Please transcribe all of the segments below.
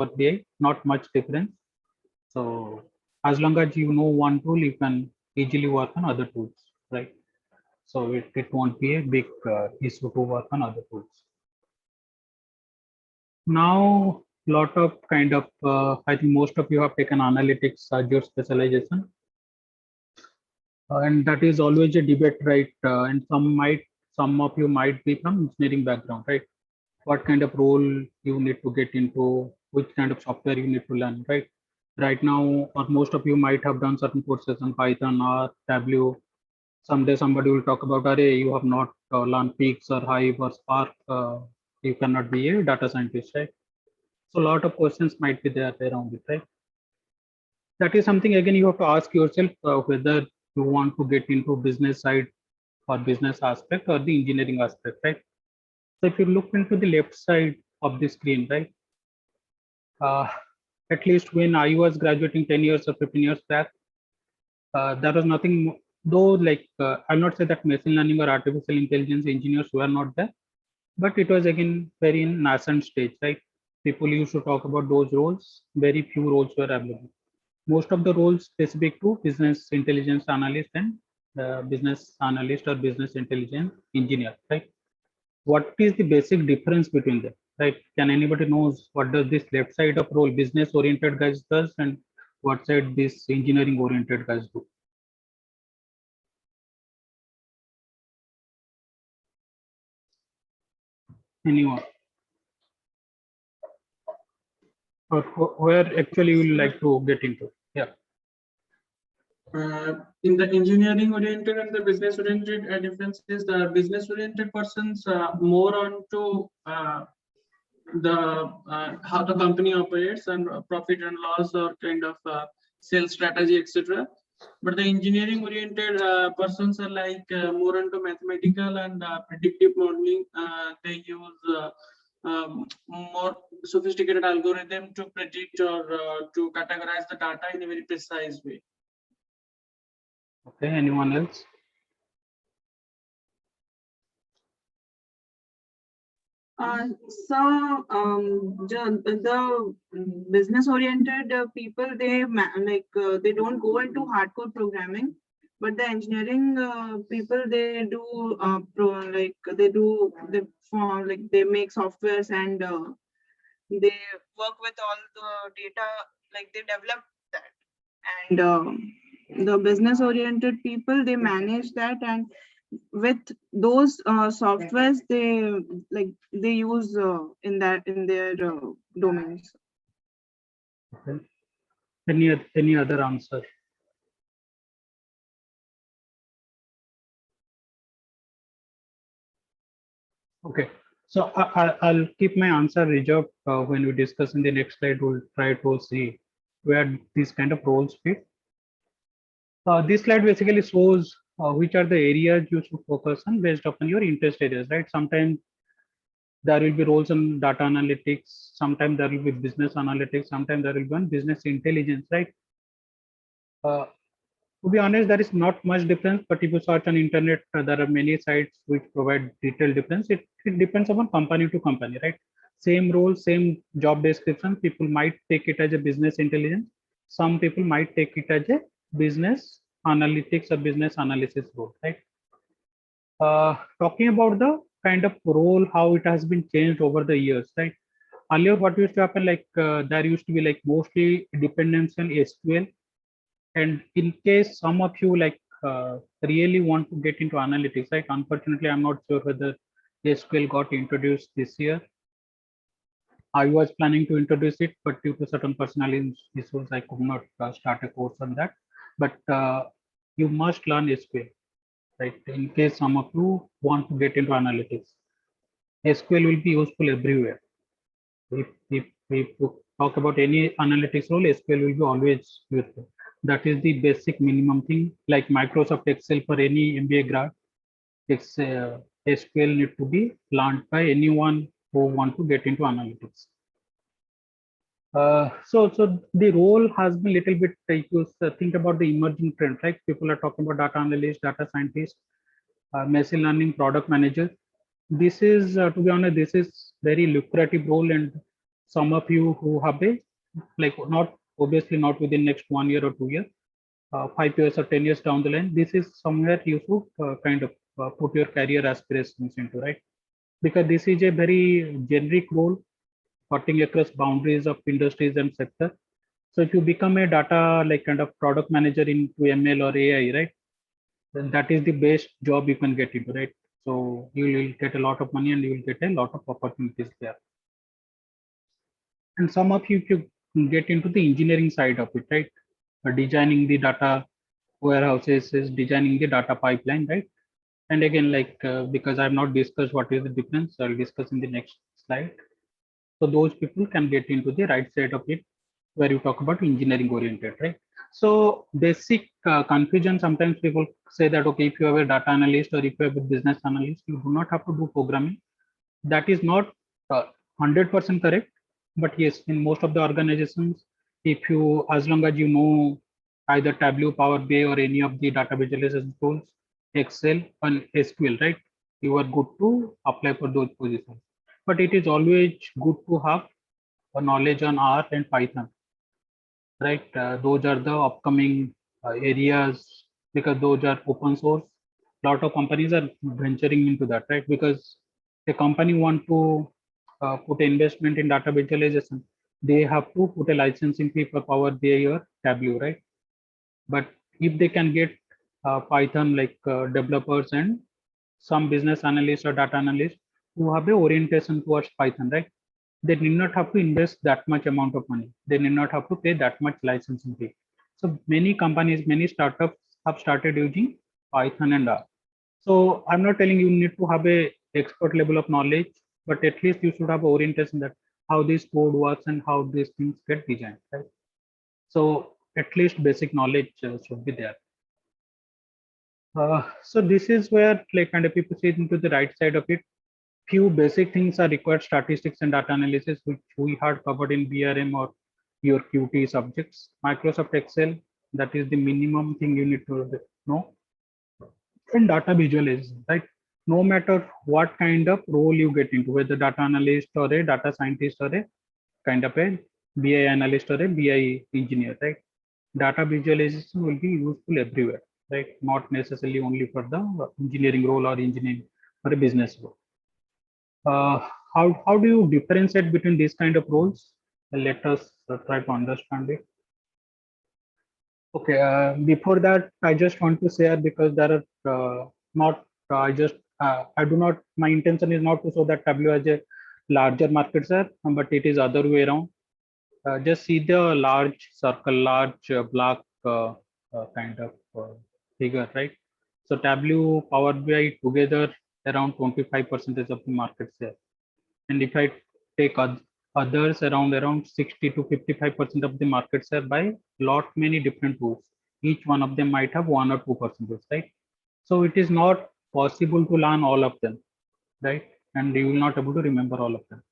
or BI, not much difference. So as long as you know one tool, you can easily work on other tools, right? So it won't be a big issue to work on other tools. Now, lot of kind of, I think most of you have taken analytics as your specialization. And that is always a debate, right? And some of you might be from engineering background, right? What kind of role you need to get into, which kind of software you need to learn, right? Right now, or most of you might have done certain courses on Python or Tableau. Someday somebody will talk about, array, you have not learned Peaks or Hive or Spark, you cannot be a data scientist, right? So a lot of questions might be there around it, right? That is something, again, you have to ask yourself whether you want to get into business side or business aspect or the engineering aspect, right? So if you look into the left side of the screen, right, at least when I was graduating 10 years or 15 years back, there was nothing, though, like, I'll not say that machine learning or artificial intelligence engineers were not there, but it was again very in nascent stage, right? People used to talk about those roles, very few roles were available. Most of the roles specific to business intelligence analyst and business analyst or business intelligence engineer, right? What is the basic difference between them, right? Can anybody knows what does this left side of role business oriented guys does and what side this engineering oriented guys do? Anyone? Or where actually you like to get into? Yeah. In the engineering oriented and the business oriented difference is the business oriented persons more on to how the company operates and profit and loss or kind of sales strategy, etc. But the engineering oriented persons are like more into mathematical and predictive modeling. They use more sophisticated algorithm to predict or to categorize the data in a very precise way. Okay, anyone else? The business-oriented people, they don't go into hardcore programming, but the engineering people, they do they make softwares and they work with all the data, like they develop that. And the business-oriented people, they manage that, and with those softwares they use in their domains. Okay. Any other answer? Okay, so I'll keep my answer reserved when we discuss in the next slide. We'll try to see where these kind of roles fit. This slide basically shows which are the areas you should focus on based upon your interest areas, right? Sometimes there will be roles in data analytics, sometimes there will be business analytics, sometimes there will be on business intelligence, right? To be honest, there is not much difference, but if you search on internet, there are many sites which provide detailed difference. It depends upon company to company, right? Same role, same job description, people might take it as a business intelligence. Some people might take it as a business analytics or business analysis role, right? Talking about the kind of role, how it has been changed over the years, right? Earlier, what used to happen, like there used to be like mostly dependence on SQL. And in case some of you like really want to get into analytics, right? Unfortunately, I'm not sure whether SQL got introduced this year. I was planning to introduce it, but due to certain personal issues, I could not start a course on that. But you must learn SQL, right? In case some of you want to get into analytics, SQL will be useful everywhere. If you talk about any analytics role, SQL will be always useful. That is the basic minimum thing. Like Microsoft Excel for any MBA grad, SQL need to be learned by anyone who want to get into analytics. So the role has been little bit, you think about the emerging trend, right? People are talking about data analyst, data scientist, machine learning, product manager. This is, to be honest, this is very lucrative role, and some of you who have a, like, not obviously not within next 1 year or 2 years, 5 years or 10 years down the line, this is somewhere you should kind of put your career aspirations into, right? Because this is a very generic role cutting across boundaries of industries and sector. So if you become a data like kind of product manager into ML or AI, right, then that is the best job you can get into, right? So you will get a lot of money and you will get a lot of opportunities there. And some of you, if you get into the engineering side of it, right, designing the data warehouses, is designing the data pipeline, right? And again, like because I have not discussed what is the difference, I'll discuss in the next slide. So those people can get into the right side of it, where you talk about engineering oriented, right? So basic confusion, sometimes people say that, okay, if you have a data analyst or if you have a business analyst, you do not have to do programming. That is not 100% correct. But yes, in most of the organizations, if you, as long as you know either Tableau, Power BI, or any of the data visualization tools, Excel and SQL, right, you are good to apply for those positions. But it is always good to have a knowledge on R and Python, right? Those are the upcoming areas, because those are open source. Lot of companies are venturing into that, right? Because a company want to put investment in data visualization, they have to put a licensing fee for Power BI or Tableau, right? But if they can get Python like developers and some business analysts or data analysts who have a orientation towards Python, right? They need not have to invest that much amount of money. They need not have to pay that much licensing fee. So many companies, many startups have started using Python and R. So I'm not telling you need to have a expert level of knowledge, but at least you should have orientation that how this code works and how these things get designed, right? So at least basic knowledge should be there. So this is where like kind of people see into the right side of it. Few basic things are required: statistics and data analysis, which we had covered in BRM or your QT subjects. Microsoft Excel, that is the minimum thing you need to know. And data visualization, right? No matter what kind of role you get into, whether data analyst or a data scientist or a kind of a BI analyst or a BI engineer, right? Data visualization will be useful everywhere, right? Not necessarily only for the engineering role or engineering or a business role. How do you differentiate between these kind of roles? Let us try to understand it. Okay, before that, I just want to share, because there are not, I do not, my intention is not to show that Tableau has a larger market share, but it is other way around. Just see the large circle, large black kind of figure, right? So Tableau, Power BI together around 25% of the market share. And if I take others, around 60 to 55% of the market share by lot many different tools. Each one of them might have 1 or 2%, right? So it is not possible to learn all of them, right? And you will not able to remember all of them.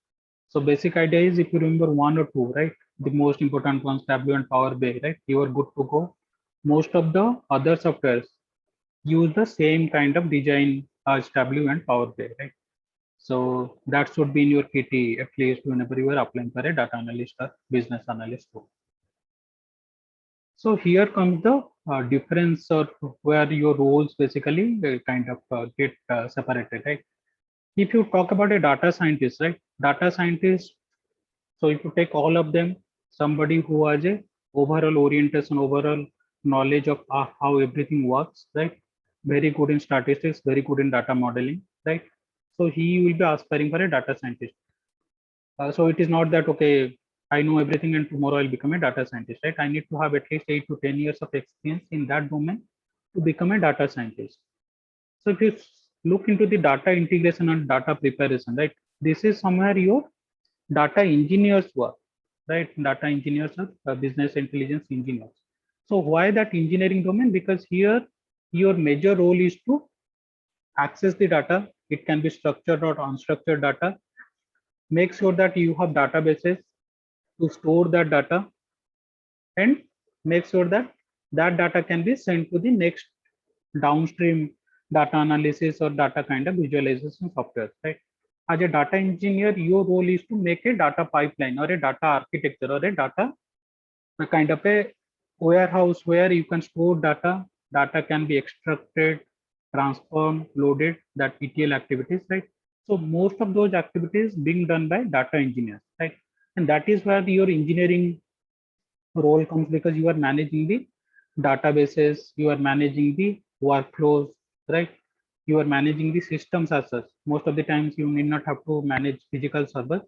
So basic idea is, if you remember 1 or 2, right, the most important ones, Tableau and Power BI, right, you are good to go. Most of the other softwares use the same kind of design as Tableau and Power BI, right? So that should be in your KT, at least whenever you are applying for a data analyst or business analyst role. So here comes the difference, or where your roles basically kind of get separated, right? If you talk about a data scientist, right? Data scientist, so if you take all of them, somebody who has a overall orientation, overall knowledge of how everything works, right? Very good in statistics, very good in data modeling, right? So he will be aspiring for a data scientist. So it is not that, okay, I know everything and tomorrow I'll become a data scientist, right? I need to have at least 8 to 10 years of experience in that domain to become a data scientist. So if you look into the data integration and data preparation, right? This is somewhere your data engineers work, right? Data engineers are business intelligence engineers. So why that engineering domain? Because here your major role is to access the data. It can be structured or unstructured data. Make sure that you have databases to store that data, and make sure that that data can be sent to the next downstream data analysis or data kind of visualization software, right? as a data engineer, your role is to make a data pipeline or a data architecture or a data a kind of a warehouse where you can store data. Data can be extracted, transformed, loaded, that ETL activities, right? So most of those activities being done by data engineers, right? And that is where your engineering role comes, because you are managing the databases, you are managing the workflows, right? You are managing the systems as such. Most of the times you need not have to manage physical servers.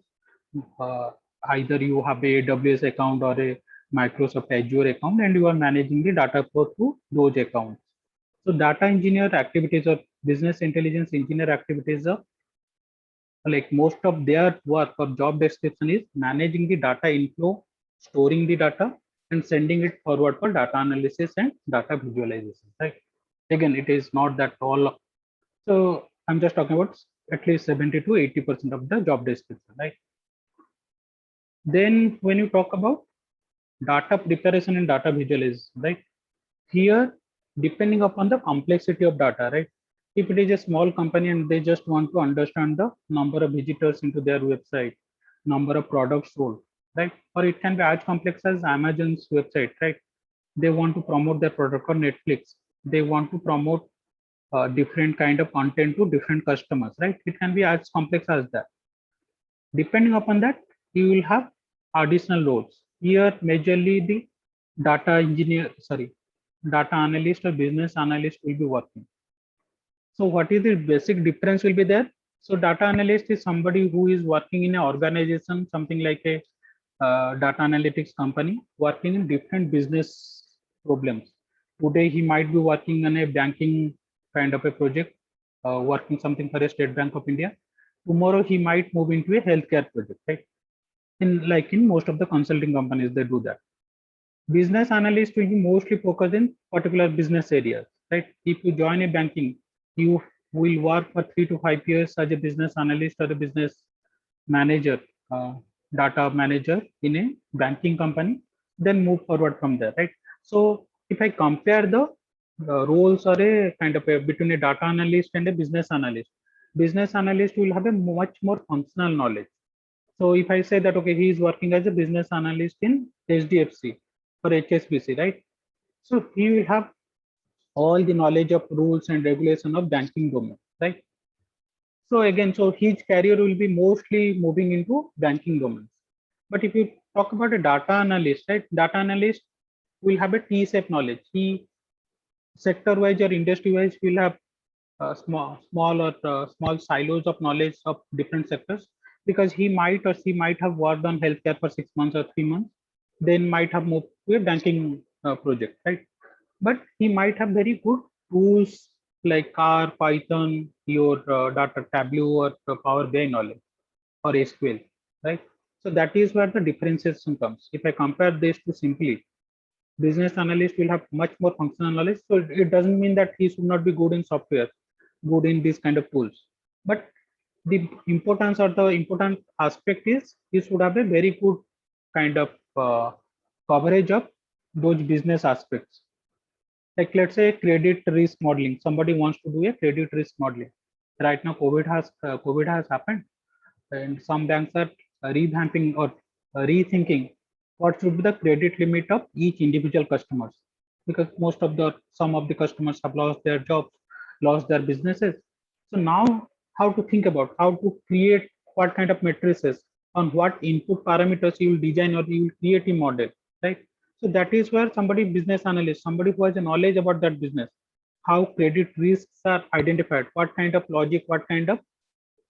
uh, Either you have a AWS account or a Microsoft Azure account, and you are managing the data flow through those accounts. So data engineer activities or business intelligence engineer activities are like most of their work or job description is managing the data inflow, storing the data, and sending it forward for data analysis and data visualization, right? Again, it is not that all. So I'm just talking about at least 70 to 80% of the job description, right? Then when you talk about data preparation and data visualization, right? Here, depending upon the complexity of data, right? If it is a small company and they just want to understand the number of visitors into their website, number of products sold, right? Or it can be as complex as Amazon's website, right? They want to promote their product, or Netflix. They want to promote different kind of content to different customers, right? It can be as complex as that. Depending upon that, you will have additional roles. Here, majorly the data engineer, sorry, data analyst or business analyst will be working. So what is the basic difference will be there? So data analyst is somebody who is working in an organization, something like a data analytics company, working in different business problems. Today he might be working on a banking kind of a project, working something for a State Bank of India. Tomorrow he might move into a healthcare project, right? In most of the consulting companies, they do that. Business analyst will be mostly focused in particular business areas, right? If you join a banking, you will work for 3 to 5 years as a business analyst or a business manager, uh, data manager in a banking company, then move forward from there, right? So if I compare the roles or a kind of a between a data analyst and a business analyst will have a much more functional knowledge. So if I say that, okay, he is working as a business analyst in HDFC or HSBC, right? So he will have all the knowledge of rules and regulation of banking domain, right? So again, so his career will be mostly moving into banking domains. But if you talk about a data analyst, right? Data analyst will have a T-shaped knowledge. He sector-wise or industry-wise will have small silos of knowledge of different sectors, because he might or she might have worked on healthcare for 6 months or 3 months, then might have moved to a banking project, right? But he might have very good tools like R, Python, your data Tableau or Power BI knowledge or SQL, right? So that is where the differentiation comes. If I compare this to simply, business analyst will have much more functional knowledge. So it doesn't mean that he should not be good in software, good in these kind of tools. But the importance or the important aspect is he should have a very good kind of coverage of those business aspects. Like let's say credit risk modeling. Somebody wants to do a credit risk modeling. Right now, COVID has happened, and some banks are revamping or rethinking what should be the credit limit of each individual customers, because some of the customers have lost their jobs, lost their businesses. So now how to think about how to create what kind of matrices, on what input parameters you will design or you will create a model, right? So that is where somebody business analyst, somebody who has a knowledge about that business, how credit risks are identified, what kind of logic, what kind of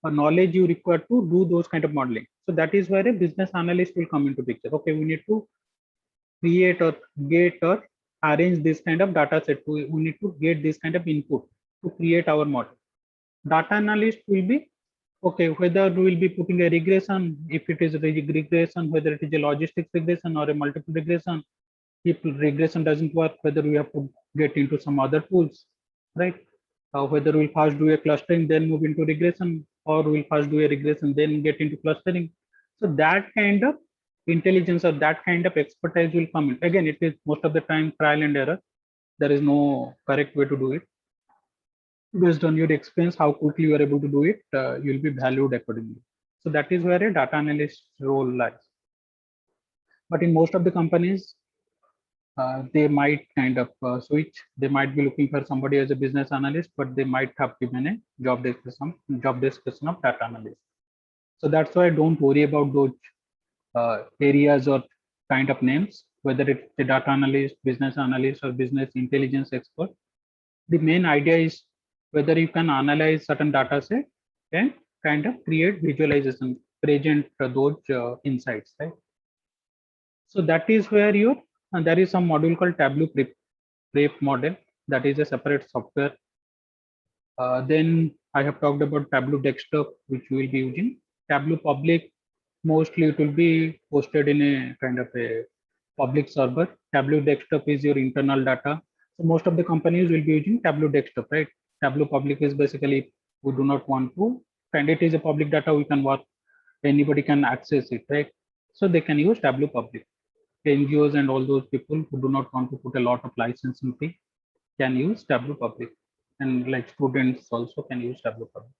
knowledge you require to do those kind of modeling. So that is where a business analyst will come into picture. Okay, we need to create or get or arrange this kind of data set. We need to get this kind of input to create our model. Data analyst will be, okay, whether we will be putting a regression, if it is a regression, whether it is a logistics regression or a multiple regression. If regression doesn't work, whether we have to get into some other tools, right? Whether we'll first do a clustering, then move into regression, or we'll first do a regression, then get into clustering. So that kind of intelligence or that kind of expertise will come in. Again, it is most of the time trial and error. There is no correct way to do it. based on your experience, how quickly you are able to do it, you'll be valued accordingly. So that is where a data analyst role lies. But in most of the companies, they might kind of switch. They might be looking for somebody as a business analyst, but they might have given a job description of data analyst. So that's why I don't worry about those areas or kind of names, whether it's a data analyst, business analyst, or business intelligence expert. The main idea is whether you can analyze certain data set and kind of create visualization, present those insights, right? So that is where you and there is some module called Tableau prep model, that is a separate software. Then I have talked about Tableau desktop, which we will be using. Tableau public, mostly it will be hosted in a kind of a public server. Tableau desktop is your internal data. So most of the companies will be using Tableau desktop, right? Tableau public is basically we do not want to, and it is a public data, we can work, anybody can access it, right? So they can use Tableau public. NGOs and all those people who do not want to put a lot of licensing fee can use Tableau public, and like students also can use Tableau public.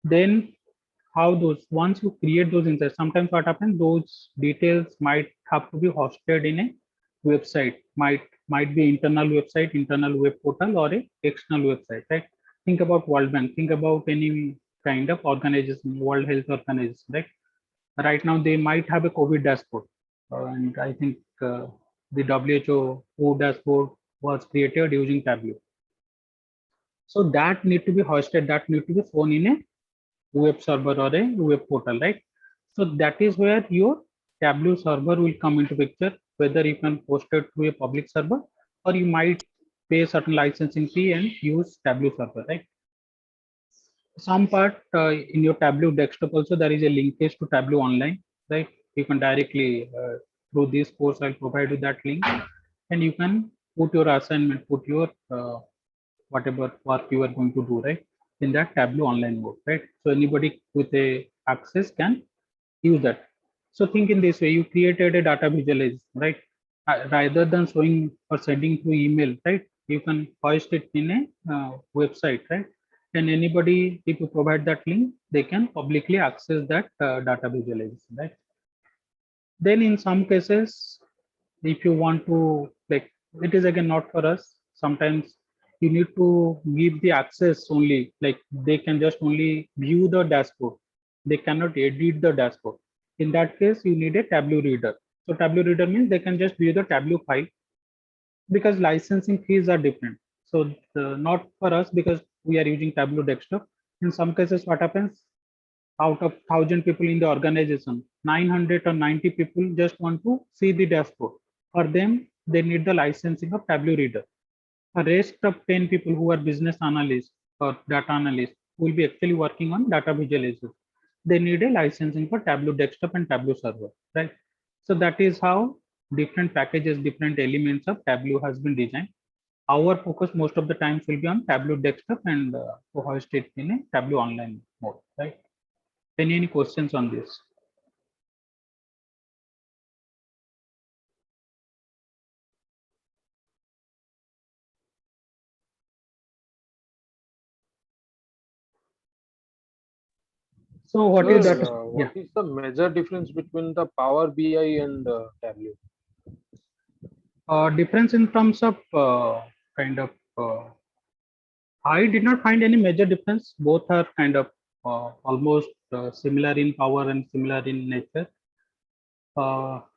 Then how those, once you create those insights, sometimes what happens, those details might have to be hosted in a website, might be internal website, internal web portal, or a external website, right? Think about World Bank, think about any kind of organization, World Health Organization, right? Right now they might have a COVID dashboard, and I think the WHO dashboard was created using Tableau. So that need to be hosted, that need to be shown in a web server or a web portal, right? So that is where your Tableau server will come into picture, whether you can host it through a public server or you might pay certain licensing fee and use Tableau server, right? Some part in your Tableau desktop also there is a linkage to Tableau online, right? You can directly through this course I'll provide you that link, and you can put your assignment, put your whatever work you are going to do, right, in that Tableau online mode, right? So anybody with a access can use that. So think in this way, you created a data visualization, right? Rather than showing or sending through email, right? You can host it in a website, right? And anybody, if you provide that link, they can publicly access that data visualization, right? Then in some cases, if you want to, like, it is again not for us. Sometimes you need to give the access only, like they can just only view the dashboard. They cannot edit the dashboard. In that case, you need a Tableau reader. So Tableau reader means they can just view the Tableau file, because licensing fees are different. So not for us, because we are using Tableau desktop. In some cases, what happens, out of 1,000 people in the organization, 900 or 90 people just want to see the dashboard. For them, they need the licensing of Tableau reader. The rest of 10 people who are business analysts or data analysts will be actually working on data visualization. They need a licensing for Tableau desktop and Tableau server, right? So that is how different packages, different elements of Tableau has been designed. Our focus most of the times will be on Tableau desktop and to host it in a Tableau online mode, right? Any questions on this? So what is that? Sir, Yeah. what is the major difference between the Power BI and Tableau? Difference in terms of kind of, I did not find any major difference. Both are kind of almost similar in power and similar in nature.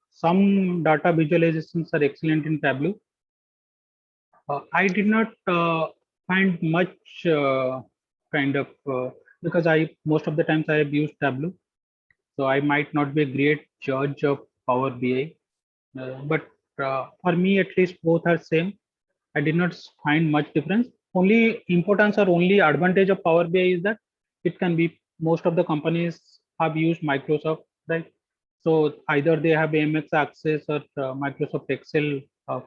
Some data visualizations are excellent in Tableau. I did not find much kind of because I most of the times I have used Tableau, so I might not be a great judge of Power BI. But for me, at least, both are same. I did not find much difference. Only importance or only advantage of Power BI is that it can be, most of the companies have used Microsoft, right? So either they have AMX access or Microsoft Excel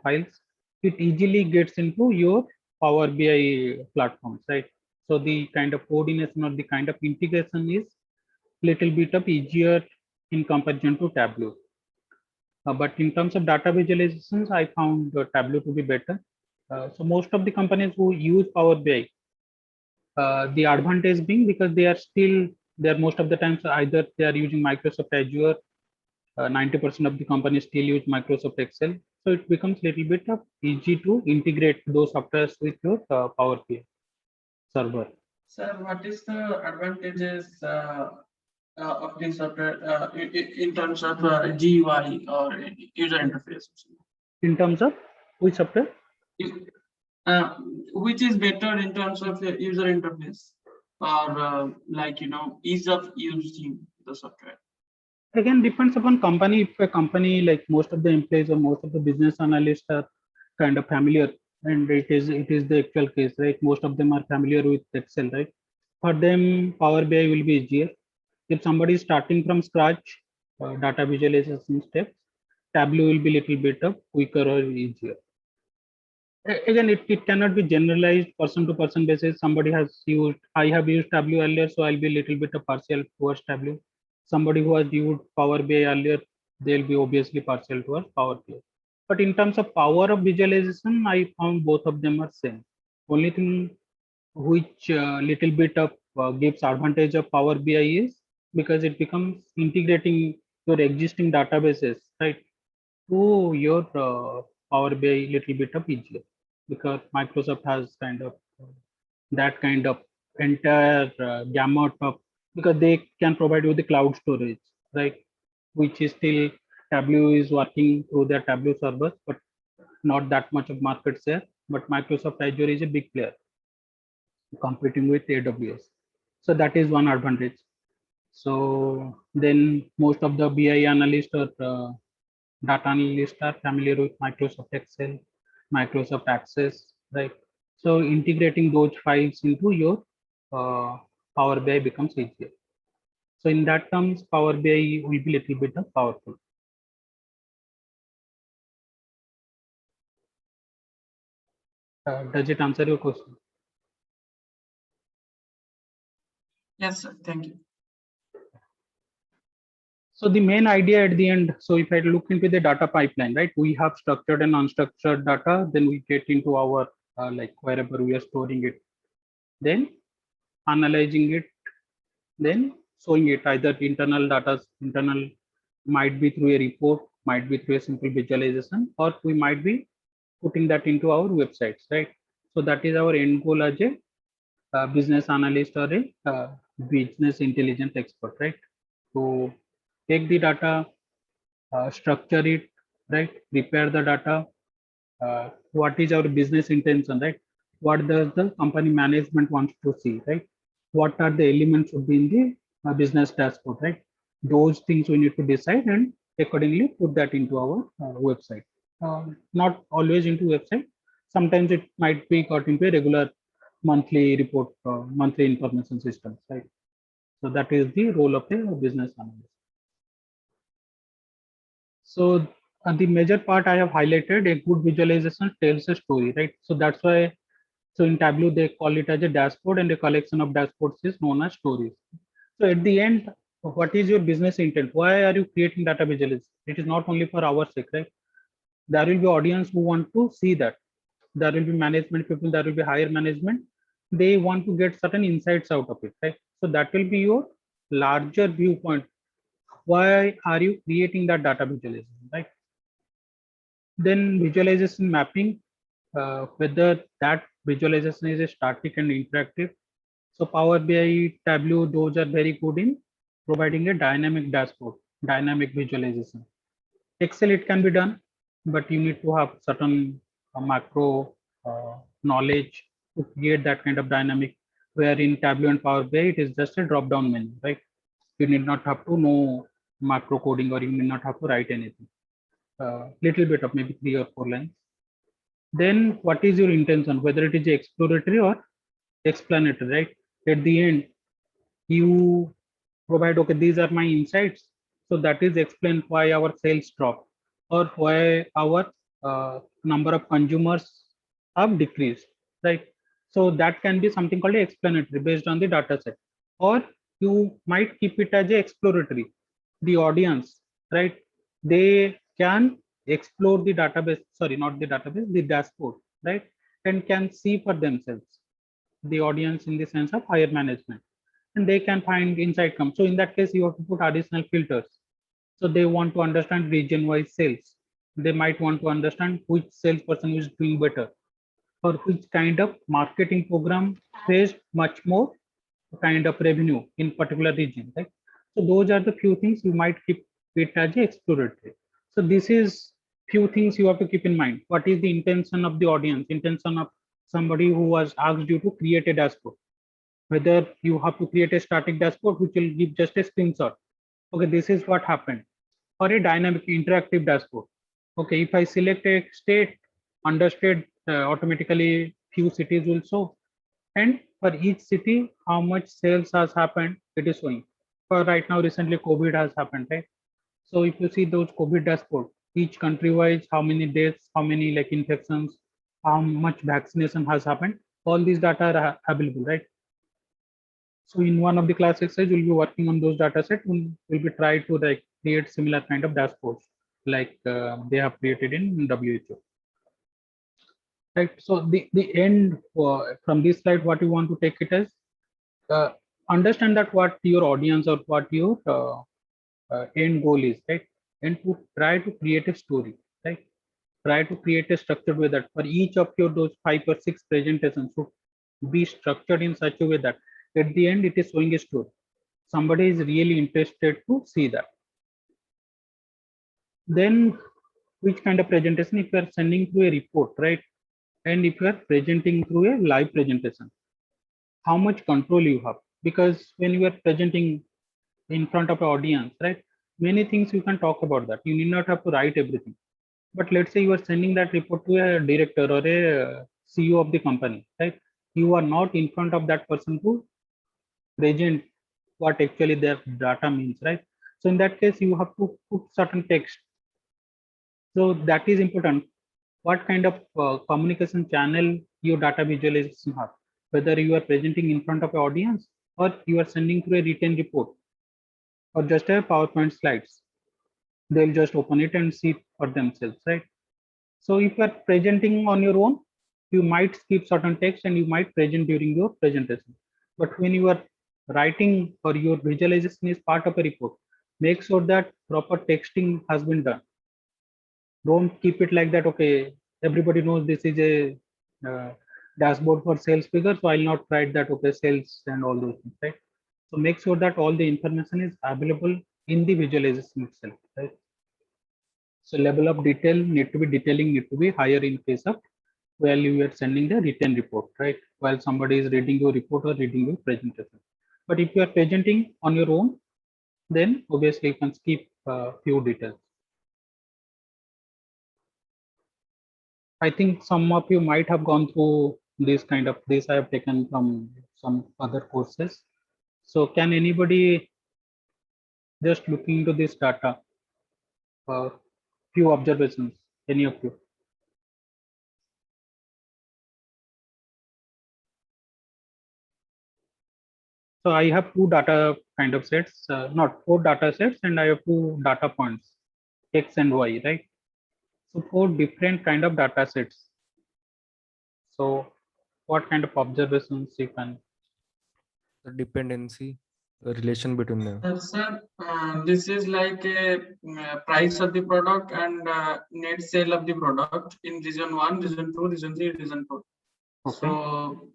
files. It easily gets into your Power BI platforms, right? So the kind of coordination or the kind of integration is little bit of easier in comparison to Tableau. But in terms of data visualizations, I found Tableau to be better. So most of the companies who use Power BI, The advantage being because they are still there most of the times either they are using Microsoft Azure. 90% of the companies still use Microsoft Excel, so it becomes little bit of easy to integrate those softwares with your Power BI server. Sir, what is the advantages of this software in terms of GUI or user interface? In terms of which software? Uh, which is better in terms of user interface or like ease of using the software? Again, depends upon company. If a company like most of the employees or most of the business analysts are kind of familiar, and it is the actual case, right? Most of them are familiar with Excel, right? For them, Power BI will be easier. If somebody is starting from scratch, data visualization steps, Tableau will be little bit of quicker or easier. Again, it cannot be generalized person to person basis. Somebody has used, I have used Tableau earlier, so I'll be a little bit of partial towards Tableau. Somebody who has used Power BI earlier, they'll be obviously partial towards Power BI. But in terms of power of visualization, I found both of them are same. Only thing which little bit of gives advantage of Power BI is because it becomes integrating your existing databases, right, to your Power BI little bit of easier, because Microsoft has kind of that kind of entire gamut of, because they can provide you the cloud storage, right, which is still Tableau is working through their Tableau servers, but not that much of market share. But Microsoft Azure is a big player competing with AWS. So that is one advantage. So then most of the BI analysts or data analysts are familiar with Microsoft Excel, Microsoft Access, right? So integrating those files into your Power BI becomes easier. So in that terms, Power BI will be little bit of powerful. Does it answer your question? Yes, sir. Thank you. So the main idea at the end, so if I look into the data pipeline, right, we have structured and unstructured data, then we get into our like wherever we are storing it, then analyzing it, then showing it either internal data, internal might be through a report, might be through a simple visualization, or we might be putting that into our websites, right? So that is our end goal as a business analyst or a business intelligence expert, right? To take the data, structure it, right? Prepare the data. What is our business intention, right? What does the company management wants to see, right? What are the elements should be in the business dashboard, right? Those things we need to decide and accordingly put that into our website. Not always into website. Sometimes it might be got into a regular monthly report, monthly information systems, right? So that is the role of a business analyst. So the major part I have highlighted, a good visualization tells a story, right? So that's why, so in Tableau, they call it as a dashboard, and a collection of dashboards is known as stories. So at the end, what is your business intent? Why are you creating data visualization? It is not only for our sake, right? There will be audience who want to see that. There will be management people, there will be higher management. They want to get certain insights out of it, right? So that will be your larger viewpoint. Why are you creating that data visualization, right? Then visualization mapping, whether that visualization is a static and interactive. So Power BI, Tableau, those are very good in providing a dynamic dashboard, dynamic visualization. Excel, it can be done, but you need to have certain macro knowledge to create that kind of dynamic, where in Tableau and Power BI, it is just a drop-down menu, right? You need not have to know macro coding, or you need not have to write anything. Little bit of maybe 3 or 4 lines. Then what is your intention, whether it is exploratory or explanatory, right? At the end, you provide, okay, these are my insights. So that is explain why our sales drop, or why our number of consumers have decreased, right? So that can be something called explanatory based on the data set, or you might keep it as a exploratory. The audience, right, they can explore the database, sorry, not the database, the dashboard, right, and can see for themselves. the audience in the sense of higher management, and they can find inside come. So in that case, you have to put additional filters. So they want to understand region wise sales. They might want to understand which salesperson is doing better, or which kind of marketing program pays much more kind of revenue in particular region, right? So those are the few things you might keep it as a exploratory. So this is few things you have to keep in mind. What is the intention of the audience, intention of somebody who was asked you to create a dashboard? Whether you have to create a static dashboard which will give just a screenshot. Okay, this is what happened. Or a dynamic interactive dashboard. Okay, if I select a state, understate automatically few cities will show, and for each city how much sales has happened it is showing. For right now recently COVID has happened, right? So if you see those COVID dashboard, each country wise how many deaths, how many like infections, how much vaccination has happened, all these data are available, right? So in one of the class exercise we'll be working on those data set. We'll be try to like create similar kind of dashboards like they have created in WHO. Right. So the end from this slide, what you want to take it as, uh, understand that what your audience or what your end goal is, right? And to try to create a story, right? Try to create a structured way that for each of your those 5 or 6 presentations should be structured in such a way that at the end it is showing a story. Somebody is really interested to see that. Then which kind of presentation, if you are sending through a report, right? And if you are presenting through a live presentation, how much control you have? Because when you are presenting in front of an audience, right? Many things you can talk about that. You need not have to write everything. But let's say you are sending that report to a director or a CEO of the company, right? You are not in front of that person to present what actually their data means, right? So in that case, you have to put certain text. So that is important. What kind of communication channel your data visualization have? Whether you are presenting in front of an audience or you are sending through a written report or just a PowerPoint slides, they'll just open it and see for themselves, right? So if you are presenting on your own, you might skip certain text and you might present during your presentation. But when you are writing or your visualization is part of a report, make sure that proper texting has been done. Don't keep it like that. Okay, everybody knows this is a dashboard for sales figure, so I'll not write that. Okay, sales and all those things, right? So make sure that all the information is available in the visualization itself, right? So level of detail need to be detailing need to be higher in case of while you are sending the written report, right? While somebody is reading your report or reading your presentation. But if you are presenting on your own, then obviously you can skip few details. I think some of you might have gone through this kind of this I have taken from some other courses. So can anybody just looking into this data, few observations, any of you? So I have two data kind of sets, not 4 data sets, and I have 2 data points, X and Y, right? So 4 different kind of data sets. So what kind of observations you can? The dependency, the relation between them. Sir, this is like a price of the product and net sale of the product in region 1, region 2, region 3, region 4. Okay. So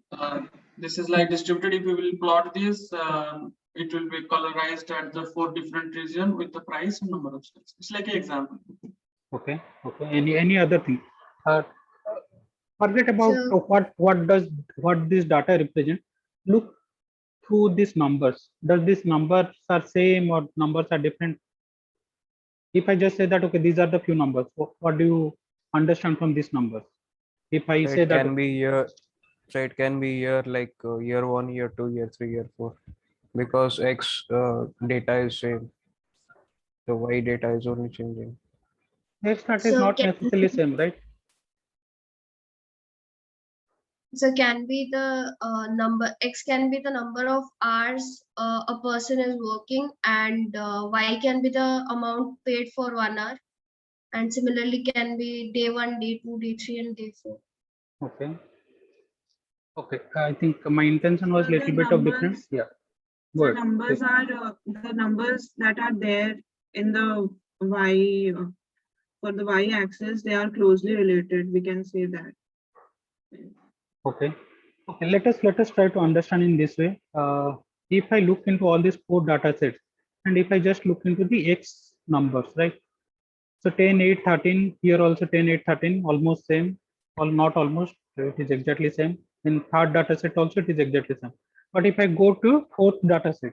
this is like distributed. If you will plot this, it will be colorized at the 4 different region with the price and number of sales. It's like an example. Okay. Okay. Any other thing? Forget about what this data represent. Look through these numbers. Does these numbers are same or numbers are different? If I just say that okay, these are the few numbers, what do you understand from these numbers? If I So say it that can be year, so it can be year like year 1, year 2, year 3, year 4, because X data is same. The Y data is only changing. X data is So not can necessarily same, right? so can be the number X can be the number of hours a person is working, and Y can be the amount paid for 1 hour, and similarly can be day 1, day 2, day 3, and day 4. Okay. Okay, I think my intention was So the little bit of different. numbers- Yeah, The good. numbers are the numbers that are there in the y for the y-axis. They are closely related. We can say that. Okay. Okay. Let us try to understand in this way. If I look into all these four data sets, and if I just look into the x numbers, right? So 10, 8, 13, here also 10, 8, 13, almost same, or not almost, it is exactly same. In third data set also it is exactly same. But if I go to fourth data set,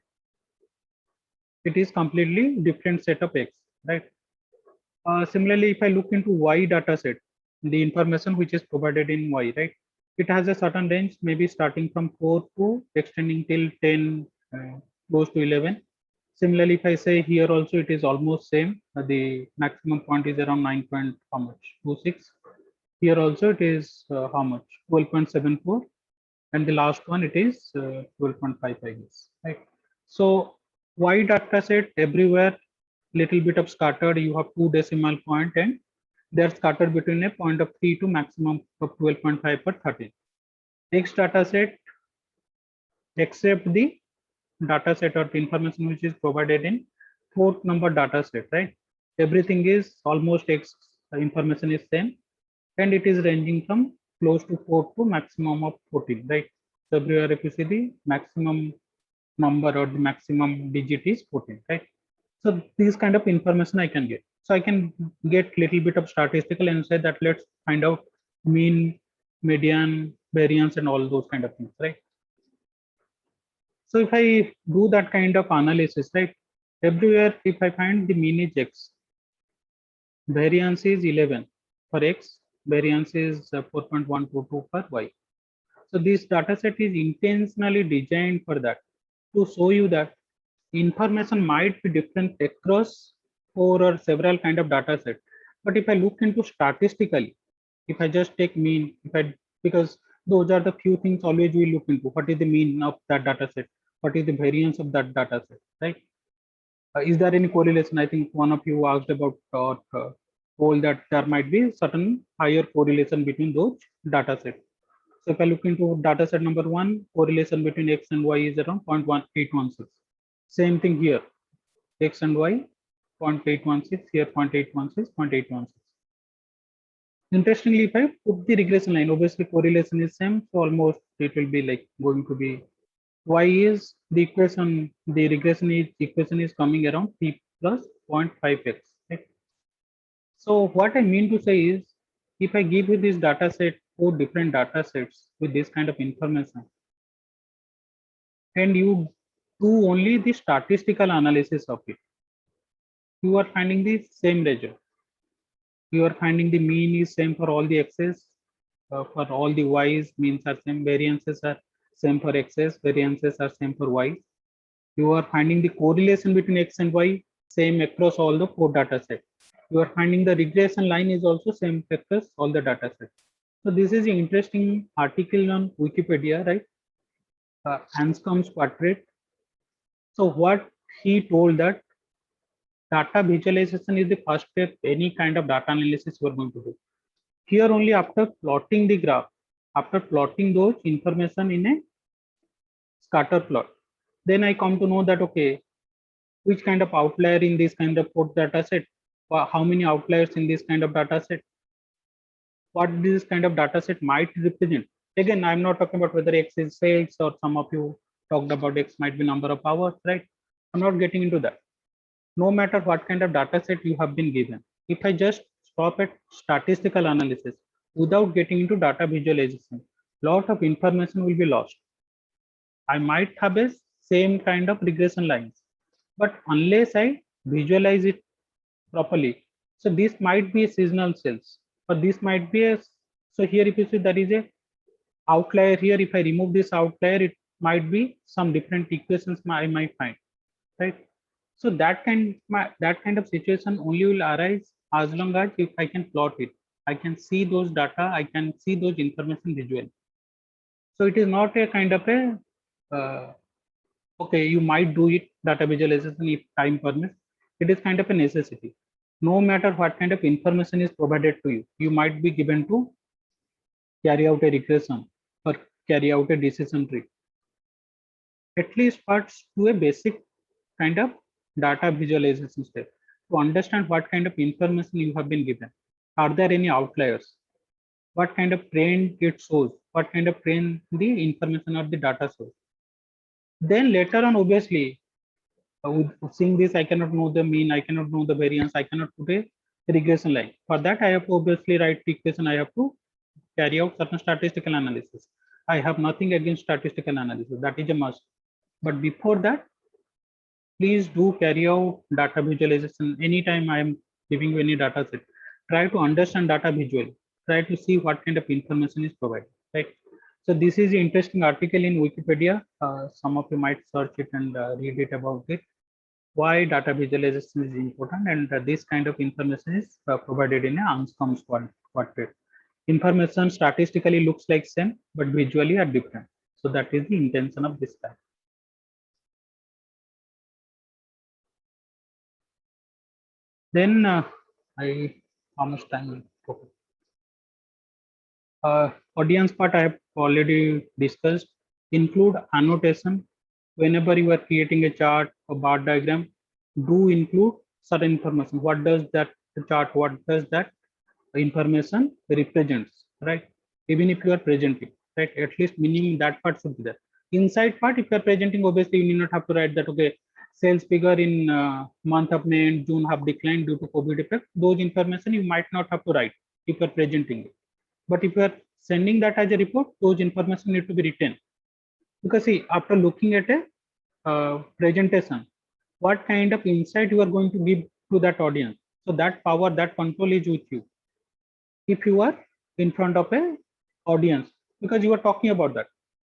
it is completely different set of x, right? Similarly, if I look into y data set, the information which is provided in y, right? It has a certain range, maybe starting from 4 to extending till 10, goes to 11. Similarly, if I say here also it is almost same. The maximum point is around 9 point how much? 26. Here also it is how much? 12.74. And the last one it is 12.55, I guess, right? So y data set everywhere little bit of scattered. You have 2 decimal point and they're scattered between a point of 3 to maximum of 12.5 per 13. X data set, except the data set or the information which is provided in fourth number data set, right? Everything is almost X information is same, and it is ranging from close to 4 to maximum of 14, right? So everywhere if you see the maximum number or the maximum digit is 14, right? So these kind of information I can get. So I can get little bit of statistical and say that let's find out mean, median, variance, and all those kind of things, right? So if I do that kind of analysis, right, everywhere if I find the mean is x, variance is 11 for x, variance is 4.122 for y. So this data set is intentionally designed for that, to show you that information might be different across four or several kind of data set. But if I look into statistically, if I just take mean, because those are the few things always we look into. What is the mean of that data set? What is the variance of that data set, right? Is there any correlation? I think one of you asked about or told that there might be certain higher correlation between those data sets. So if I look into data set number 1, correlation between x and y is around 0.1816. Same thing here, x and y 0.816, here 0.816, 0.816. Interestingly, if I put the regression line, obviously correlation is same, so almost it will be like going to be y is the equation, the equation is coming around p plus 0.5x. Right? So what I mean to say is, if I give you this data set, 4 different data sets with this kind of information, and you do only the statistical analysis of it, you are finding the same result. You are finding the mean is same for all the x's, for all the y's, means are same, variances are same for x's, variances are same for y. You are finding the correlation between x and y same across all the 4 data sets. You are finding the regression line is also same across all the data sets. So this is an interesting article on Wikipedia, right? Anscombe's portrait. So what he told that data visualization is the first step any kind of data analysis you are going to do. Here only after plotting the graph, after plotting those information in a scatter plot, then I come to know that okay, which kind of outlier in this kind of code data set, how many outliers in this kind of data set, what this kind of data set might represent. Again, I'm not talking about whether x is sales or some of you talked about x might be number of hours, right? I'm not getting into that. No matter what kind of data set you have been given, if I just stop at statistical analysis without getting into data visualization, lot of information will be lost. I might have a same kind of regression lines, but unless I visualize it properly, so this might be a seasonal sales, or this might be a, so here if you see there is a outlier here, if I remove this outlier, it might be some different equations I might find, right? So that kind of situation only will arise as long as if I can plot it, I can see those data, I can see those information visually. So it is not a kind of a okay, you might do it data visualization if time permits. It is kind of a necessity. No matter what kind of information is provided to you, you might be given to carry out a regression or carry out a decision tree. At least first do a basic kind of data visualization step to understand what kind of information you have been given. Are there any outliers? What kind of trend it shows? What kind of trend the information or the data shows? Then later on, obviously, with seeing this, I cannot know the mean, I cannot know the variance, I cannot put a regression line. For that, I have to obviously write the equation, I have to carry out certain statistical analysis. I have nothing against statistical analysis, that is a must. But before that, please do carry out data visualization. Anytime I am giving you any data set, try to understand data visually. Try to see what kind of information is provided. Right. So this is an interesting article in Wikipedia. Some of you might search it and read it about it. Why data visualization is important, and this kind of information is provided in an Anscombe's quadrant. Information statistically looks like same, but visually are different. So that is the intention of this type. Then how much time? Okay. Audience part I have already discussed. Include annotation whenever you are creating a chart or bar diagram. Do include certain information. What does that chart? What does that information represents? Right. Even if you are presenting, right? At least minimum that part should be there. Inside part, if you are presenting, obviously you need not have to write that. Okay, sales figure in month of May and June have declined due to COVID effect. Those information you might not have to write if you are presenting it. But if you are sending that as a report, those information need to be written. Because see, after looking at a presentation, what kind of insight you are going to give to that audience. So that power, that control is with you. If you are in front of a audience, because you are talking about that.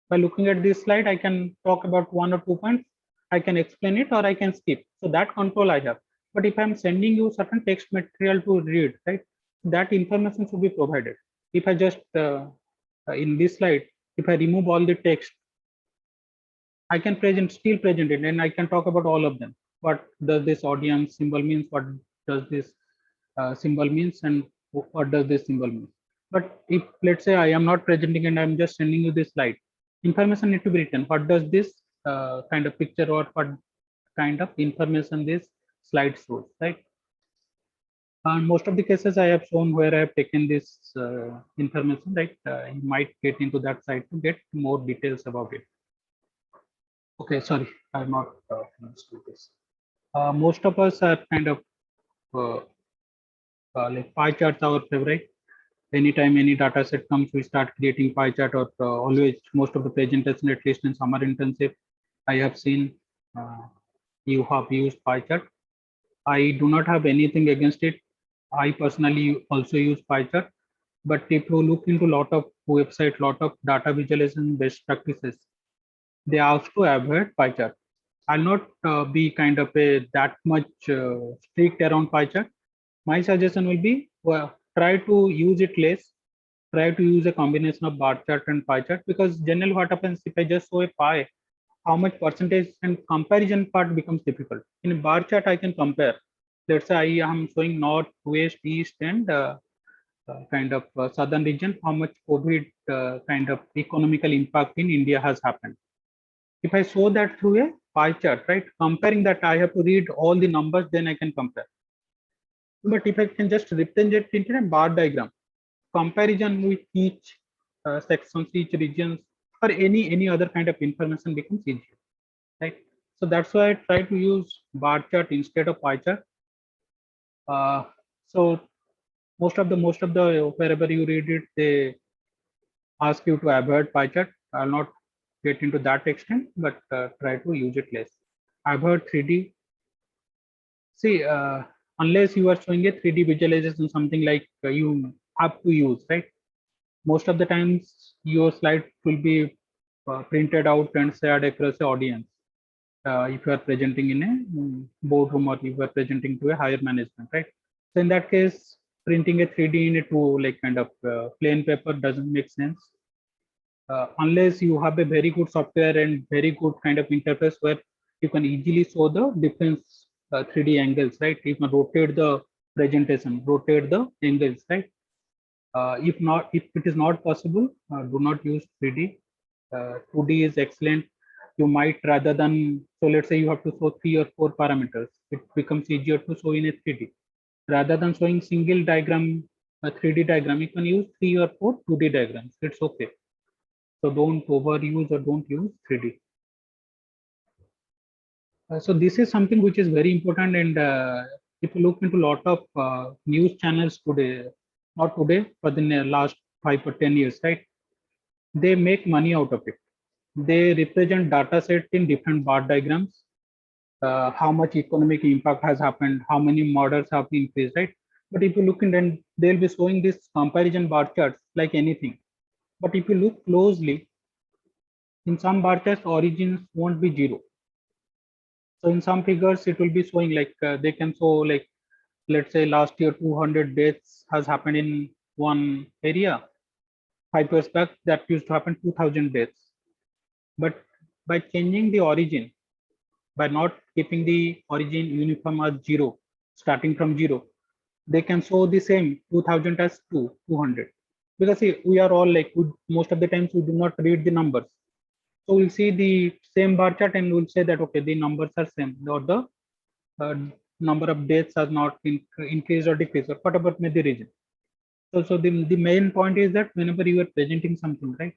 By looking at this slide, I can talk about 1 or 2 points. I can explain it or I can skip. So that control I have. But if I'm sending you certain text material to read, right, that information should be provided. If I just in this slide, if I remove all the text, I can still present it, and I can talk about all of them. What does this audience symbol means? What does this symbol means? And what does this symbol mean? But if let's say I am not presenting and I'm just sending you this slide, information need to be written. What does this kind of picture or what kind of information this slide shows, right? And most of the cases I have shown where I have taken this information, right? You might get into that site to get more details about it. Okay, sorry, I'm not finished with this. Most of us are kind of like pie charts our favorite. Anytime any data set comes, we start creating pie chart, or always most of the presentation, at least in summer intensive, I have seen you have used pie chart. I do not have anything against it. I personally also use pie chart. But if you look into a lot of website, lot of data visualization best practices, they ask to avoid pie chart. I'll not be kind of that much strict around pie chart. My suggestion will be, well, try to use it less. Try to use a combination of bar chart and pie chart, because generally what happens if I just show a pie, how much percentage and comparison part becomes difficult. In a bar chart, I can compare. Let's say I am showing north, west, east, and kind of southern region, how much COVID kind of economical impact in India has happened. If I show that through a pie chart, right, comparing that, I have to read all the numbers, then I can compare. But if I can just represent it into a bar diagram, comparison with each sections, each regions, or any other kind of information becomes easier, right? So that's why I try to use bar chart instead of pie chart. So most of the wherever you read it, they ask you to avoid pie chart. I'll not get into that extent, but try to use it less. Avoid 3D. See, unless you are showing a 3D visualization, something like you have to use, right? Most of the times your slide will be printed out and shared across the audience. If you are presenting in a boardroom, or if you are presenting to a higher management, right? So in that case, printing a 3D in a like kind of plain paper doesn't make sense. Unless you have a very good software and very good kind of interface where you can easily show the different 3D angles, right? You can rotate the presentation, rotate the angles, right? If it is not possible, do not use 3D. 2D is excellent. You might rather than, so let's say you have to show 3 or 4 parameters, it becomes easier to show in a 3D. Rather than showing single diagram, a 3D diagram, you can use 3 or 4 2D diagrams. It's okay. So don't overuse or don't use 3D. So this is something which is very important, and if you look into a lot of news channels today, not today, but in the last 5 or 10 years, right? They make money out of it. They represent data sets in different bar diagrams, how much economic impact has happened, how many models have increased, right? But if you look in, then they'll be showing this comparison bar charts like anything. But if you look closely, in some bar charts, origins won't be 0. So in some figures, it will be showing like they can show like, let's say last year 200 deaths has happened in one area. 5 years back, that used to happen 2000 deaths. But by changing the origin, by not keeping the origin uniform as 0, starting from 0, they can show the same 2000 as 200. Because see, we are all like, most of the times we do not read the numbers. So we'll see the same bar chart and we'll say that, okay, the numbers are same, or the number of deaths are not increased or decreased, or whatever may be the reason. So the main point is that whenever you are presenting something, right,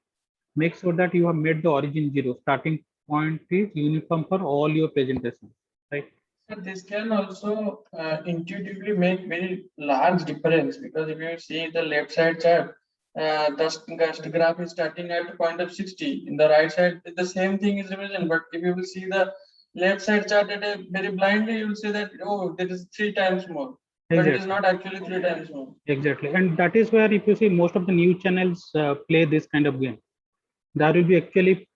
make sure that you have made the origin 0. Starting point is uniform for all your presentations, right? So this can also intuitively make very large difference, because if you see the left side chart, the graph is starting at point of 60. In the right side, the same thing is represented. But if you will see the left side chart at a very blindly, you will say that, oh, there is 3 times more. But it is not actually 3 times more. Exactly. And that is where, if you see, most of the news channels play this kind of game. There will be actually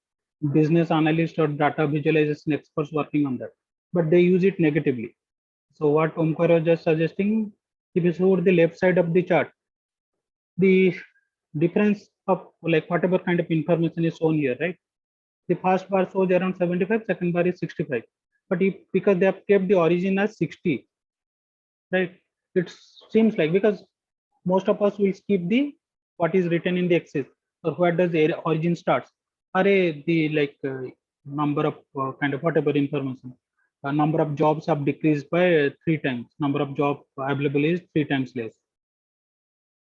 business analysts or data visualization experts working on that, but they use it negatively. So what Omkar was just suggesting, if you show the left side of the chart, the difference of like whatever kind of information is shown here, right? The first bar shows around 75, second bar is 65. But if, because they have kept the origin as 60, right? It seems like, because most of us will skip the what is written in the axis, or where does the origin starts. Array, the like number of kind of whatever information. Number of jobs have decreased by 3 times. Number of job available is 3 times less.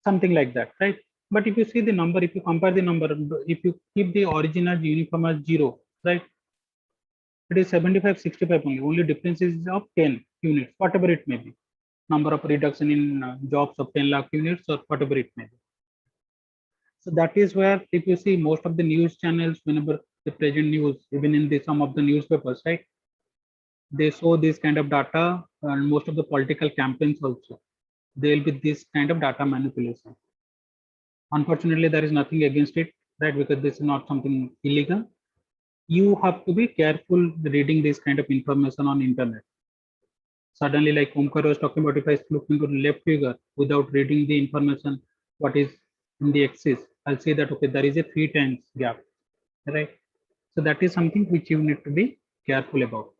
Something like that, right? But if you see the number, if you compare the number, if you keep the origin as uniform as 0, right? It is 75, 65 only. Only difference is of 10 units, whatever it may be. Number of reduction in jobs of 10 lakh units or whatever it may be. So that is where, if you see most of the news channels, whenever they present news, even in the some of the newspapers, right? They show this kind of data, and most of the political campaigns also, there will be this kind of data manipulation. Unfortunately, there is nothing against it, right? Because this is not something illegal. You have to be careful reading this kind of information on internet. Suddenly, like Omkar was talking about, if I look into the left figure without reading the information, what is in the axis, I'll say that, okay, there is a 3 times gap, right? So that is something which you need to be careful about,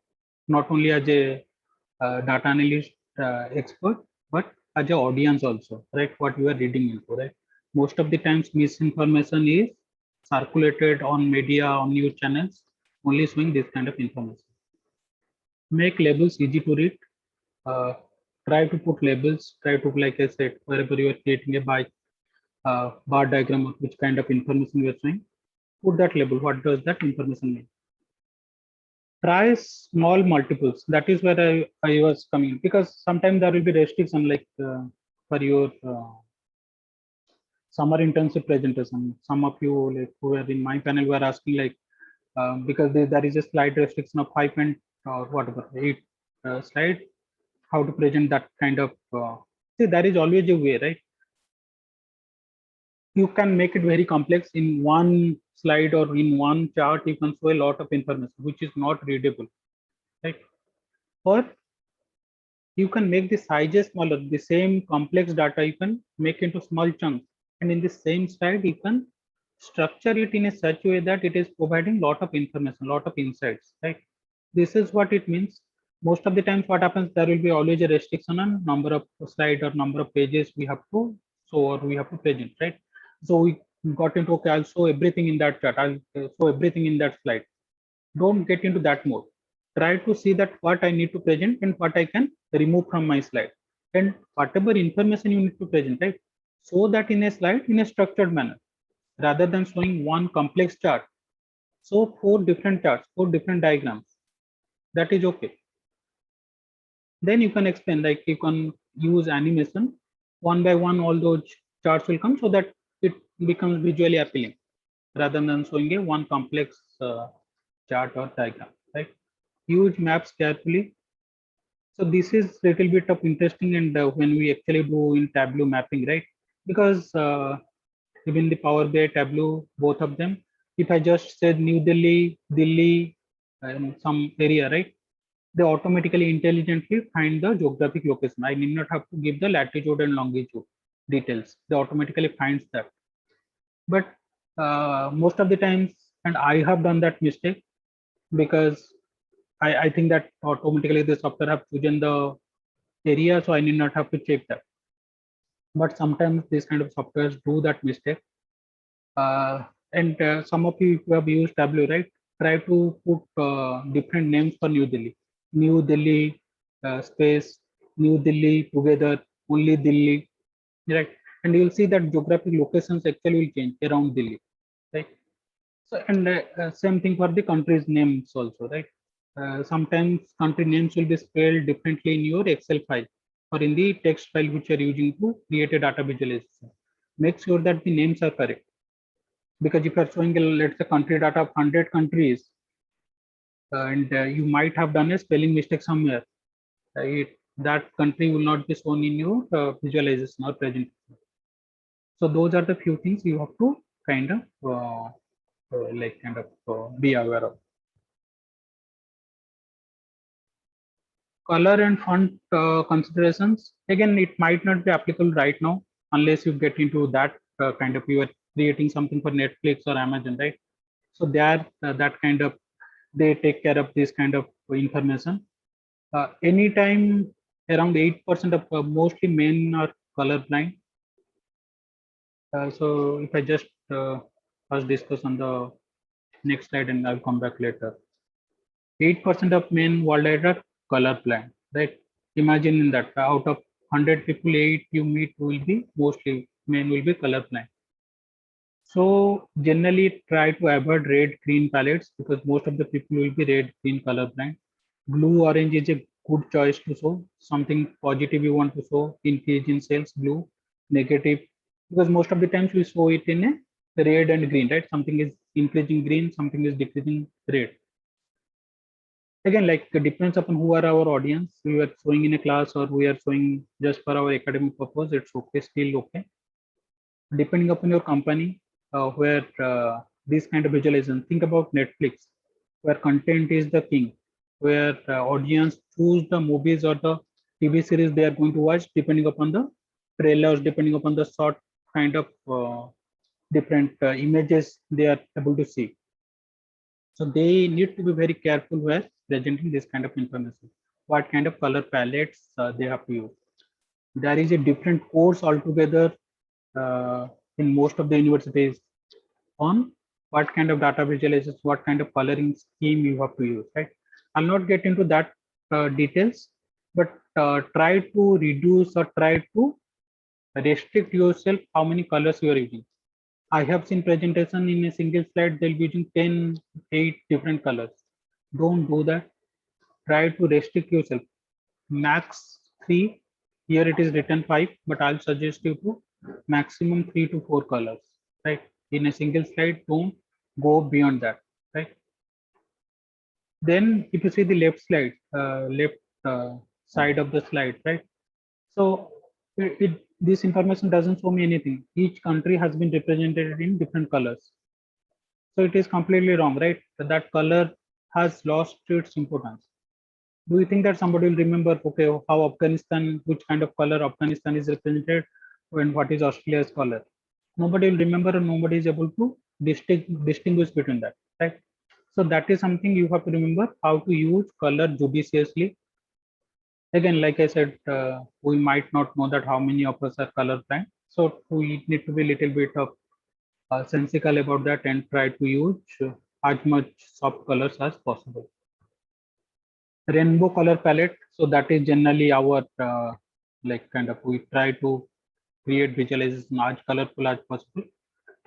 not only as a data analyst expert, but as an audience also, right? What you are reading into, right? Most of the times misinformation is circulated on media, on news channels, only showing this kind of information. Make labels easy to read. Try to put labels, try to, like I said, wherever you are creating a bar diagram of which kind of information you are showing, put that label. What does that information mean? Try small multiples. That is where I was coming, because sometimes there will be restriction, like for your summer intensive presentation. Some of you, like who are in my panel, were asking like, because there is a slide restriction of 5 and or whatever 8 slide, how to present that kind of see, there is always a way, right? You can make it very complex. In one slide or in one chart, you can show a lot of information which is not readable, right? Or you can make the sizes smaller. The same complex data you can make into small chunks, and in the same slide you can structure it in a such way that it is providing lot of information, lot of insights, right? This is what it means. Most of the times what happens, there will be always a restriction on number of slide or number of pages we have to show or we have to present, right? So got into, okay, I'll show everything in that chart, I'll show everything in that slide. Don't get into that mode. Try to see that what I need to present and what I can remove from my slide, and whatever information you need to present, right? Show that in a slide in a structured manner, rather than showing one complex chart. So 4 different charts, 4 different diagrams. That is okay. Then you can explain, like you can use animation, one by one all those charts will come, so that it becomes visually appealing, rather than showing a one complex chart or diagram, right? Use maps carefully. So this is little bit of interesting, and when we actually do in Tableau mapping, right? Because even the Power BI, Tableau, both of them, if I just said New Delhi, Delhi, and some area, right? They automatically intelligently find the geographic location. I need not have to give the latitude and longitude details. They automatically finds that. But most of the times, and I have done that mistake, because I think that automatically the software have chosen the area, so I need not have to check that. But sometimes these kind of softwares do that mistake. And some of you who have used Tableau, right? Try to put different names for New Delhi. New Delhi space, New Delhi together, only Delhi, right? And you'll see that geographic locations actually will change around Delhi, right? So, and same thing for the country's names also, right? Sometimes country names will be spelled differently in your Excel file or in the text file which you're using to create a data visualization. Make sure that the names are correct, because if you're showing, let's say, country data of 100 countries, and you might have done a spelling mistake somewhere, that country will not be shown in your visualization or presentation. So those are the few things you have to kind of be aware of. Color and font considerations, again, it might not be applicable right now unless you get into that you are creating something for Netflix or Amazon, right? So they are that kind of, they take care of this kind of information. Anytime around 8% of mostly men are colorblind. So if I just first discuss on the next slide, and I'll come back later. 8% of men worldwide are colorblind, right? Imagine in that out of 100 people, 8 you meet will be mostly men will be colorblind. So generally try to avoid red green palettes, because most of the people will be red green colorblind. Blue orange is a good choice to show something positive you want to show, increase in sales. Blue, negative, because most of the times we show it in a red and green, right? Something is increasing green, something is decreasing red. Again, like it depends upon who are our audience. We are showing in a class or we are showing just for our academic purpose, it's okay, still okay. Depending upon your company, where this kind of visualization, think about Netflix, where content is the king, where audience choose the movies or the TV series they are going to watch depending upon the trailers, depending upon the short kind of different images they are able to see. So they need to be very careful where presenting this kind of information. What kind of color palettes they have to use. There is a different course altogether in most of the universities on what kind of data visualizations, what kind of coloring scheme you have to use, right? I'll not get into that details, but try to reduce or try to restrict yourself how many colors you are using. I have seen presentation in a single slide, they'll be using 10, 8 different colors. Don't do that. Try to restrict yourself. Max 3. Here it is written 5, but I'll suggest you to maximum 3 to 4 colors, right? In a single slide, don't go beyond that, right? Then if you see the left slide, left side of the slide, right? So this information doesn't show me anything. Each country has been represented in different colors. So it is completely wrong, right? That color has lost its importance. Do you think that somebody will remember, okay, how Afghanistan, which kind of color Afghanistan is represented, and what is Australia's color? Nobody will remember, and nobody is able to distinguish between that, right? So that is something you have to remember, how to use color judiciously. Again, like I said, we might not know that how many of us are colorblind, so we need to be a little bit of sensical about that and try to use as much soft colors as possible. Rainbow color palette, so that is generally our like kind of, we try to create visualization as colorful as possible.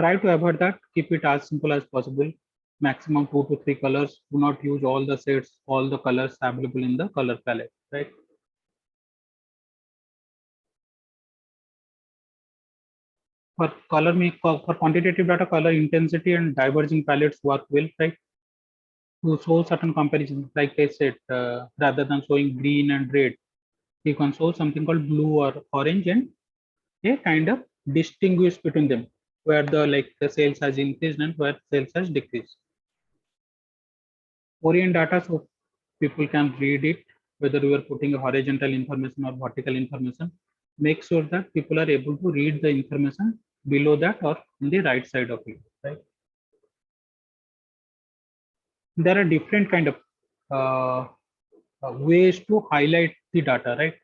Try to avoid that, keep it as simple as possible. Maximum 2 to 3 colors. Do not use all the shades, all the colors available in the color palette, right? For color for quantitative data, color intensity and diverging palettes work well, right? To show certain comparisons, like I said, rather than showing green and red, you can show something called blue or orange and a kind of distinguish between them, where the like the sales has increased and where sales has decreased. Orient data, so people can read it, whether you are putting a horizontal information or vertical information. Make sure that people are able to read the information below that or in the right side of it, right? There are different kind of ways to highlight the data, right?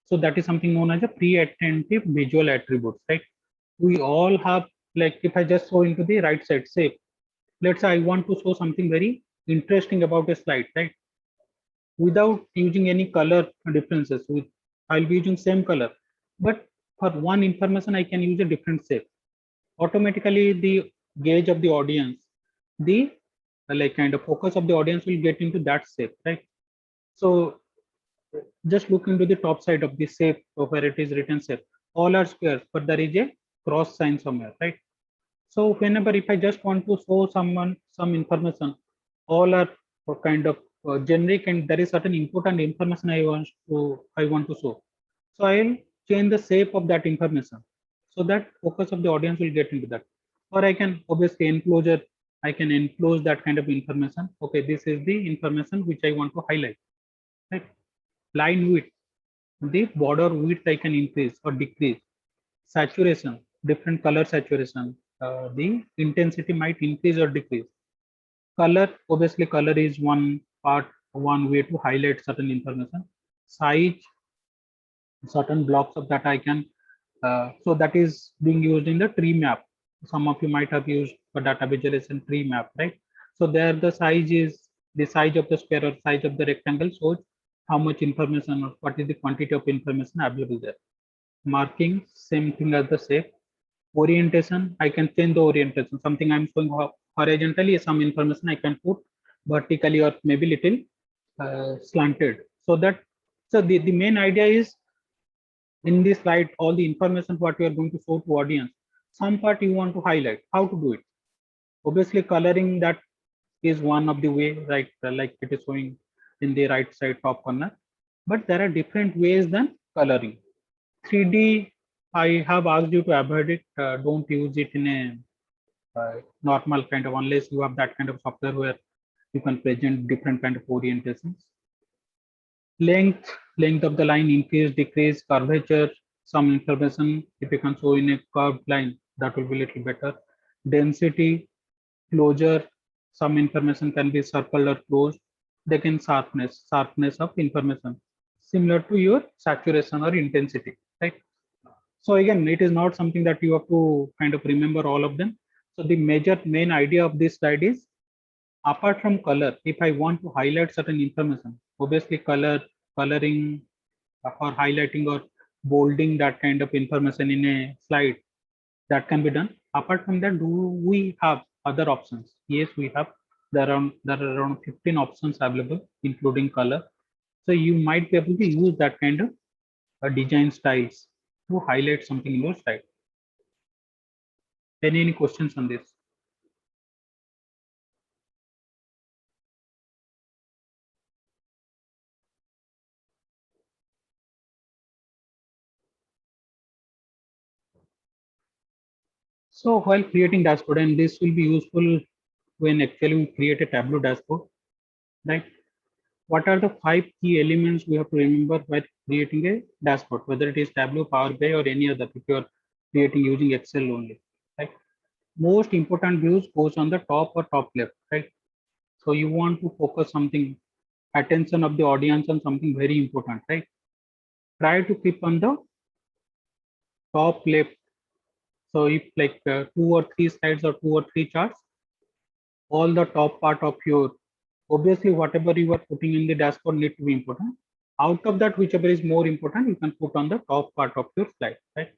So that is something known as a pre-attentive visual attributes, right? We all have, like if I just show into the right side, say, let's say I want to show something very interesting about a slide, right? Without using any color differences, with I'll be using same color, but for one information I can use a different shape. Automatically the gauge of the audience, the like kind of focus of the audience will get into that shape, right? So just look into the top side of the shape of where it is written shape. All are squares, but there is a cross sign somewhere, right? So whenever if I just want to show someone some information, all are kind of generic, and there is certain important information I want to show. So I'll change the shape of that information so that focus of the audience will get into that. Or I can obviously enclosure, I can enclose that kind of information. Okay, this is the information which I want to highlight. Right? Line width, the border width I can increase or decrease. Saturation, different color saturation, the intensity might increase or decrease. Color, obviously color is one part, one way to highlight certain information. Size, certain blocks of that I can, so that is being used in the tree map. Some of you might have used for data visualization tree map, right? So there the size is the size of the square or size of the rectangle shows how much information or what is the quantity of information available there. Marking, same thing as the shape. Orientation, I can change the orientation. Something I'm showing horizontally, some information I can put vertically or maybe little slanted. So that, so the main idea is in this slide, all the information what we are going to show to audience, some part you want to highlight, how to do it. Obviously coloring, that is one of the way, right? Like it is showing in the right side top corner, but there are different ways than coloring. 3D, I have asked you to avoid it. Don't use it in a normal kind of, unless you have that kind of software where you can present different kind of orientations. Length of the line, increase, decrease, curvature, some information. If you can show in a curved line, that will be a little better. Density, closure, some information can be circled or closed. They can sharpness of information, similar to your saturation or intensity, right? So again, it is not something that you have to kind of remember all of them. So the main idea of this slide is, apart from color, if I want to highlight certain information, obviously coloring or highlighting or bolding that kind of information in a slide, that can be done. Apart from that, do we have other options? Yes, we have. There are around 15 options available, including color. So you might be able to use that kind of design styles to highlight something in your slide. Any questions on this? So while creating dashboard, and this will be useful when actually we create a Tableau dashboard, right? What are the 5 key elements we have to remember while creating a dashboard, whether it is Tableau, Power BI, or any other, if you are creating using Excel only, right? Most important views goes on the top or top left, right? So you want to focus something, attention of the audience on something very important, right? Try to keep on the top left So if like 2 or 3 slides or 2 or 3 charts, all the top part of your, obviously whatever you are putting in the dashboard need to be important. Out of that, whichever is more important, you can put on the top part of your slide, right?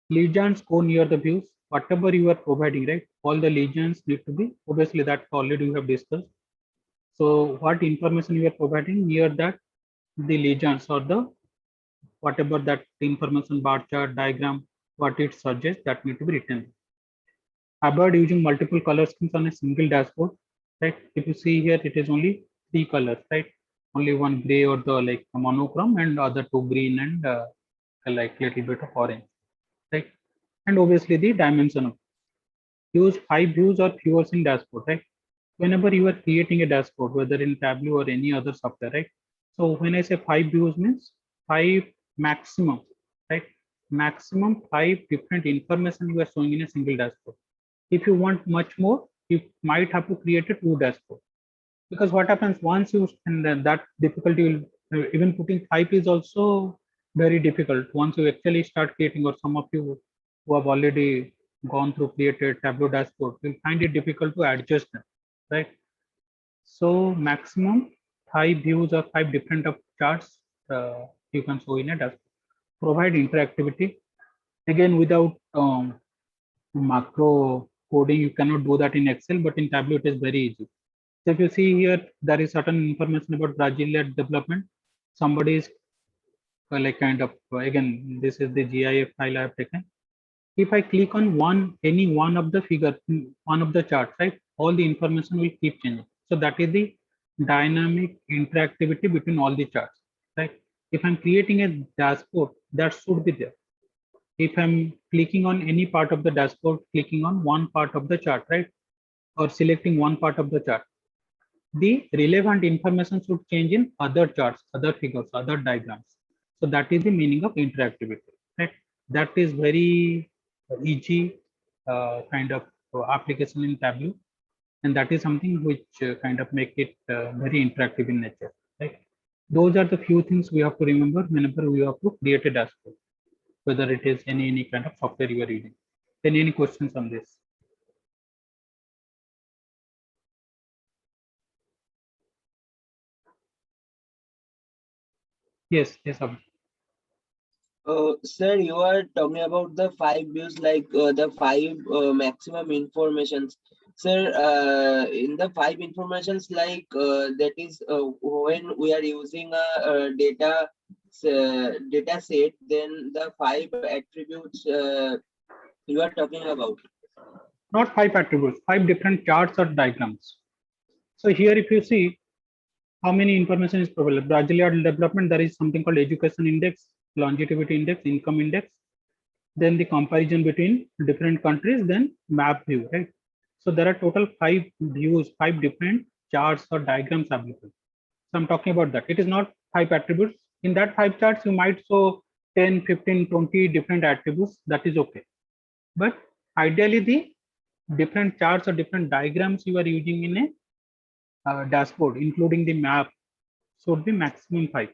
Legends go near the views, whatever you are providing, right? All the legends need to be, obviously that already we have discussed. So what information you are providing near that, the legends or the whatever that information bar chart diagram, what it suggests, that need to be written. Avoid using multiple color schemes on a single dashboard, right? If you see here, it is only 3 colors, right? Only one gray or the like monochrome, and other 2 green and like little bit of orange, right? And obviously the dimension of, use 5 views or fewer in dashboard, right? Whenever you are creating a dashboard, whether in Tableau or any other software, right? So when I say 5 views means 5 maximum, right? Maximum 5 different information you are showing in a single dashboard. If you want much more, you might have to create a 2 dashboard, because what happens once you, and then that difficulty will, even putting 5 is also very difficult once you actually start creating, or some of you who have already gone through created Tableau dashboard will find it difficult to adjust them, right? So maximum 5 views or 5 different of charts you can show in a dashboard. Provide interactivity, again without macro coding you cannot do that in Excel, but in Tableau it is very easy. So if you see here, there is certain information about Brazilian development. Somebody is like kind of, again, this is the GIF file I have taken. If I click on any one of the figure, one of the charts, right, all the information will keep changing. So that is the dynamic interactivity between all the charts, right? If I'm creating a dashboard, that should be there. If I'm clicking on any part of the dashboard, clicking on one part of the chart, right, or selecting one part of the chart, the relevant information should change in other charts, other figures, other diagrams. So that is the meaning of interactivity, right? That is very easy kind of application in Tableau, and that is something which kind of make it very interactive in nature, right? Those are the few things we have to remember whenever we have to create a dashboard, whether it is any kind of software you are using. Then any questions on this? Yes, yes, Abhi. Sir, you are talking about the 5 views, like the 5 maximum informations. Sir, in the 5 informations, like that is when we are using a data set, then the 5 attributes you are talking about. Not 5 attributes, 5 different charts or diagrams. So here, if you see how many information is provided, Brazilian development, there is something called education index, longevity index, income index, then the comparison between different countries, then map view, right? So there are total 5 views, 5 different charts or diagrams available. So I'm talking about that. It is not 5 attributes. In that 5 charts, you might show 10, 15, 20 different attributes. That is okay. But ideally, the different charts or different diagrams you are using in a dashboard, including the map, should be maximum 5.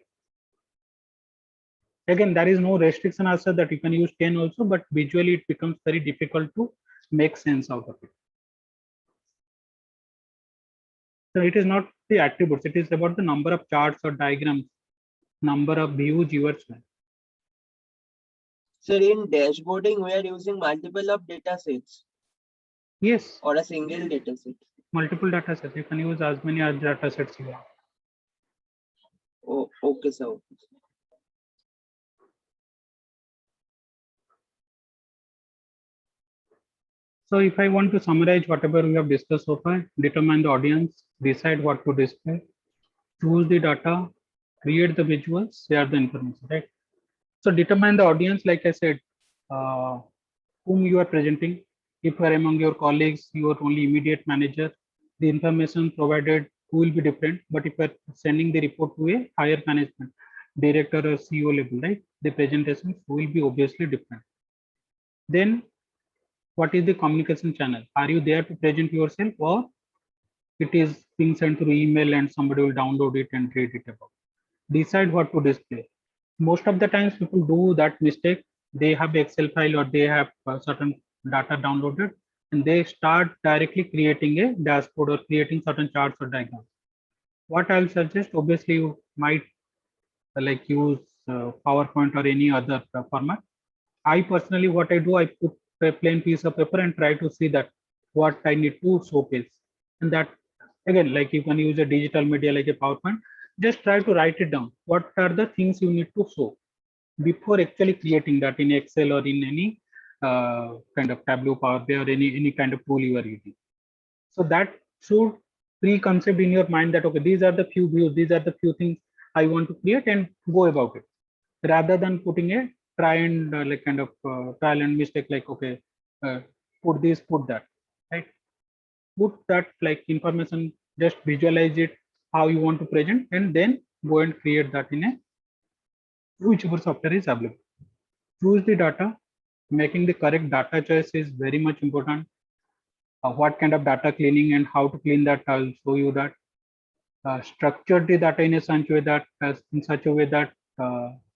Again, there is no restriction as such that you can use 10 also, but visually it becomes very difficult to make sense out of it. So it is not the attributes, it is about the number of charts or diagrams, number of views you are showing. Sir, in dashboarding, we are using multiple of data sets Yes, or a single data set. multiple data sets. You can use as many as data sets you want. Oh, okay, sir. So if I want to summarize whatever we have discussed so far, determine the audience, decide what to display, choose the data, create the visuals, share the information, right? So determine the audience, like I said, whom you are presenting. If you are among your colleagues, your only immediate manager, the information provided will be different. But if you are sending the report to a higher management, director or CEO level, right, the presentations will be obviously different. Then what is the communication channel? Are you there to present yourself, or it is being sent through email and somebody will download it and read it about? Decide what to display. Most of the times people do that mistake. they have the Excel file or they have certain data downloaded, and they start directly creating a dashboard or creating certain charts or diagrams. What I'll suggest, obviously, you might like use PowerPoint or any other format. I personally, what I do, I put a plain piece of paper and try to see that what I need to showcase. And that, again, like you can use a digital media like a PowerPoint, just try to write it down. What are the things you need to show before actually creating that in Excel or in any kind of Tableau, Power BI, or any kind of tool you are using. So that should pre-concept in your mind that, okay, these are the few views, these are the few things I want to create, and go about it, rather than putting a try and like kind of trial and mistake, like, okay, put this, put that, right? Put that like information, just visualize it how you want to present, and then go and create that in a whichever software is available. Choose the data. Making the correct data choice is very much important. What kind of data cleaning and how to clean that, I'll show you that. Structure the data in a such way that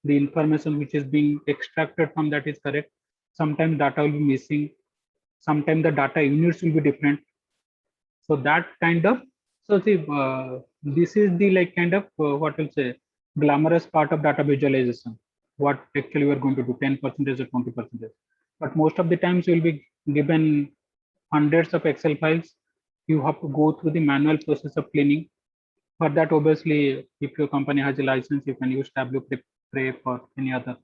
the information which is being extracted from that is correct. Sometimes data will be missing. Sometimes the data units will be different. So that kind of, so see, this is the like kind of what we'll say glamorous part of data visualization. What actually we're going to do, 10% or 20%. But most of the times you'll be given hundreds of Excel files. You have to go through the manual process of cleaning. For that, obviously, if your company has a license, you can use Tableau, Prep, or any other.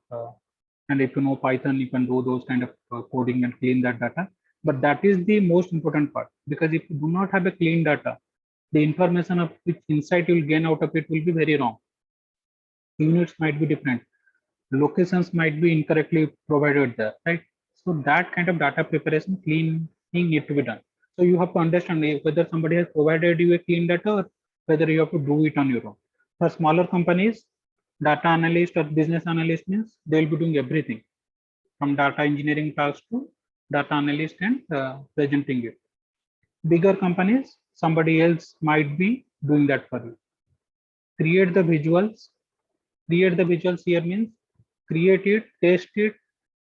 And if you know Python, you can do those kind of coding and clean that data. But that is the most important part, because if you do not have a clean data, the information of which insight you will gain out of it will be very wrong. Units might be different. Locations might be incorrectly provided there, right? So that kind of data preparation, cleaning need to be done. So you have to understand whether somebody has provided you a clean data or whether you have to do it on your own. For smaller companies, data analyst or business analyst means they'll be doing everything from data engineering tasks to data analyst and presenting it. Bigger companies, somebody else might be doing that for you. Create the visuals. Create the visuals here means create it, test it,